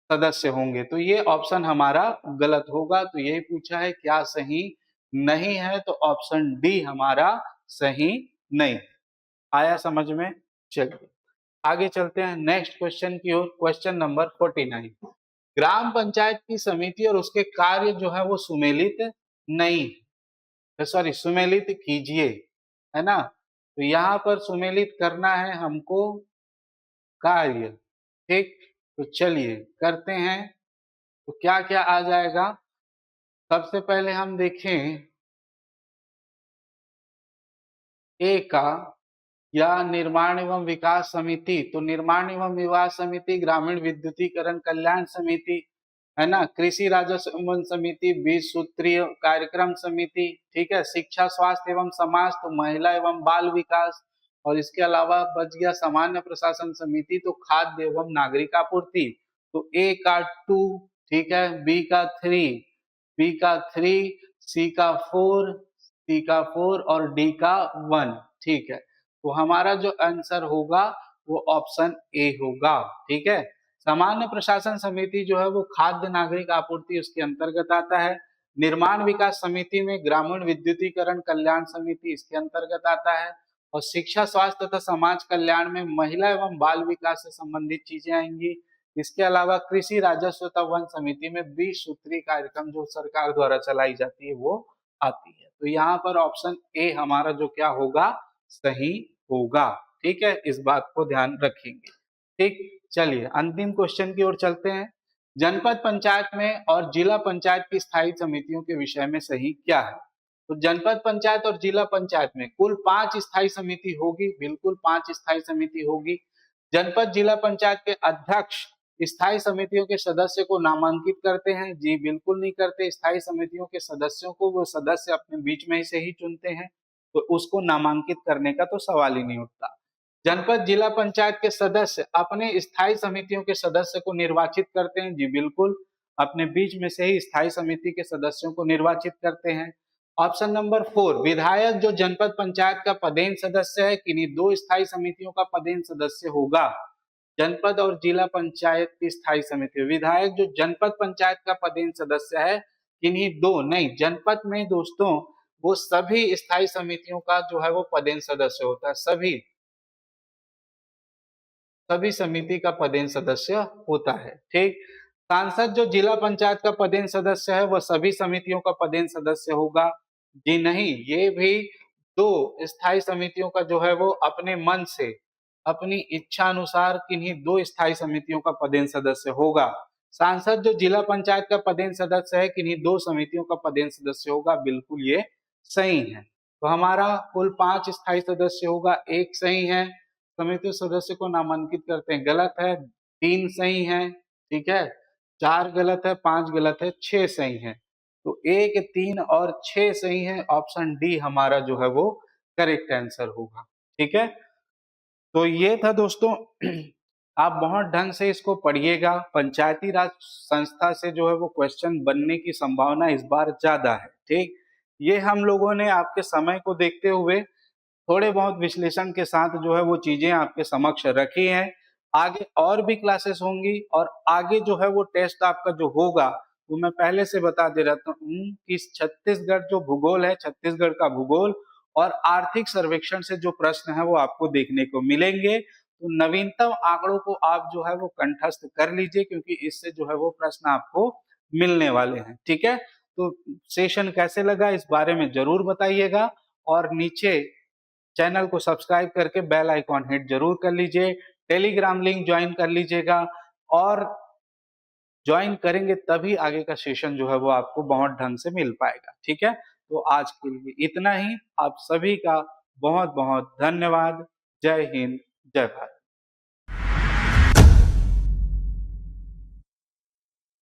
सदस्य होंगे। तो ये ऑप्शन हमारा गलत होगा। तो यही पूछा है क्या सही नहीं है, तो ऑप्शन डी हमारा सही नहीं। आया समझ में? चलिए आगे चलते हैं नेक्स्ट क्वेश्चन की ओर। Question number 49। ग्राम पंचायत की समिति और उसके कार्य जो है वो सुमेलित नहीं, सॉरी सुमेलित कीजिए, है ना। तो यहाँ पर सुमेलित करना है हमको कार्य, ठीक। तो चलिए करते हैं। तो क्या क्या आ जाएगा, सबसे पहले हम देखें ए का, या निर्माण एवं विकास समिति। तो निर्माण एवं विकास समिति, ग्रामीण विद्युतीकरण कल्याण समिति, है ना, कृषि राजस्व संबंध समिति, 20 सूत्रीय कार्यक्रम समिति, ठीक है। शिक्षा स्वास्थ्य एवं समाज, तो महिला एवं बाल विकास। और इसके अलावा बच गया सामान्य प्रशासन समिति, तो खाद्य एवं नागरिक आपूर्ति। तो ए का 2, ठीक है, बी का 3, बी का 3, सी का 4, सी का 4 और डी का 1, ठीक है। तो हमारा जो आंसर होगा वो ऑप्शन ए होगा, ठीक है। सामान्य प्रशासन समिति जो है वो खाद्य नागरिक आपूर्ति उसके अंतर्गत आता है। निर्माण विकास समिति में ग्रामीण विद्युतीकरण कल्याण समिति इसके अंतर्गत आता है। और शिक्षा स्वास्थ्य तथा समाज कल्याण में महिला एवं बाल विकास से संबंधित चीजें आएंगी। इसके अलावा कृषि राजस्व तथा वन समिति में 20 सूत्रीय कार्यक्रम जो सरकार द्वारा चलाई जाती है वो आती है। तो यहाँ पर ऑप्शन ए हमारा जो क्या होगा, सही होगा, ठीक है। इस बात को ध्यान रखेंगे, ठीक। चलिए अंतिम क्वेश्चन की ओर चलते हैं। जनपद पंचायत में और जिला पंचायत की स्थायी समितियों के विषय में सही क्या है। तो जनपद पंचायत और जिला पंचायत में कुल 5 स्थायी समिति होगी, बिल्कुल 5 स्थायी समिति होगी। जनपद जिला पंचायत के अध्यक्ष स्थायी समितियों के सदस्य को नामांकित करते हैं, जी बिल्कुल नहीं करते। स्थायी समितियों के सदस्यों को वो सदस्य अपने बीच में से ही चुनते हैं, तो उसको नामांकित करने का तो सवाल ही नहीं उठता। जनपद जिला पंचायत के सदस्य अपने स्थायी समितियों के सदस्य को निर्वाचित करते हैं, जी बिल्कुल, अपने बीच में से ही स्थायी समिति के सदस्यों को निर्वाचित करते हैं। ऑप्शन नंबर 4, विधायक जो जनपद पंचायत का पदेन सदस्य है, किन्हीं 2 स्थायी समितियों का पदेन सदस्य होगा। जनपद और जिला पंचायत की स्थायी समिति, विधायक जो जनपद पंचायत का पदेन सदस्य है, किन्हीं 2 नहीं, जनपद में दोस्तों वो सभी स्थायी समितियों का जो है वो पदेन सदस्य होता है, सभी समिति का पदेन सदस्य होता है, ठीक। सांसद जो जिला पंचायत का पदेन सदस्य है वह सभी समितियों का पदेन सदस्य होगा, जी नहीं, ये भी 2 स्थायी समितियों का जो है वो अपने मन से, अपनी इच्छा अनुसार किन्हीं 2 स्थायी समितियों का पदेन सदस्य होगा। सांसद जो जिला पंचायत का पदेन सदस्य है, किन्हीं 2 समितियों का पदेन सदस्य होगा, बिल्कुल ये सही है। तो हमारा कुल 5 स्थायी सदस्य होगा, 1 सही है। समिति सदस्य को नामांकित करते हैं, गलत है। 3 सही है, ठीक है। 4 गलत है, 5 गलत है, 6 सही है। तो 1, 3 और 6 सही है। ऑप्शन डी हमारा जो है वो करेक्ट आंसर होगा, ठीक है। तो ये था दोस्तों, आप बहुत ढंग से इसको पढ़िएगा। पंचायती राज संस्था से जो है वो क्वेश्चन बनने की संभावना इस बार ज्यादा है, ठीक। ये हम लोगों ने आपके समय को देखते हुए थोड़े बहुत विश्लेषण के साथ जो है वो चीजें आपके समक्ष रखी हैं। आगे और भी क्लासेस होंगी और आगे जो है वो टेस्ट आपका जो होगा वो मैं पहले से बता दे रहा हूँ कि छत्तीसगढ़ जो भूगोल है, छत्तीसगढ़ का भूगोल और आर्थिक सर्वेक्षण से जो प्रश्न है वो आपको देखने को मिलेंगे। तो नवीनतम आंकड़ों को आप जो है वो कंठस्थ कर लीजिए, क्योंकि इससे जो है वो प्रश्न आपको मिलने वाले हैं, ठीक है। तो सेशन कैसे लगा इस बारे में जरूर बताइएगा और नीचे चैनल को सब्सक्राइब करके बेल आइकॉन हिट जरूर कर लीजिए। टेलीग्राम लिंक ज्वाइन कर लीजिएगा और ज्वाइन करेंगे तभी आगे का सेशन जो है वो आपको बहुत ढंग से मिल पाएगा, ठीक है। तो आज के लिए इतना ही। आप सभी का बहुत बहुत धन्यवाद। जय हिंद, जय भारत।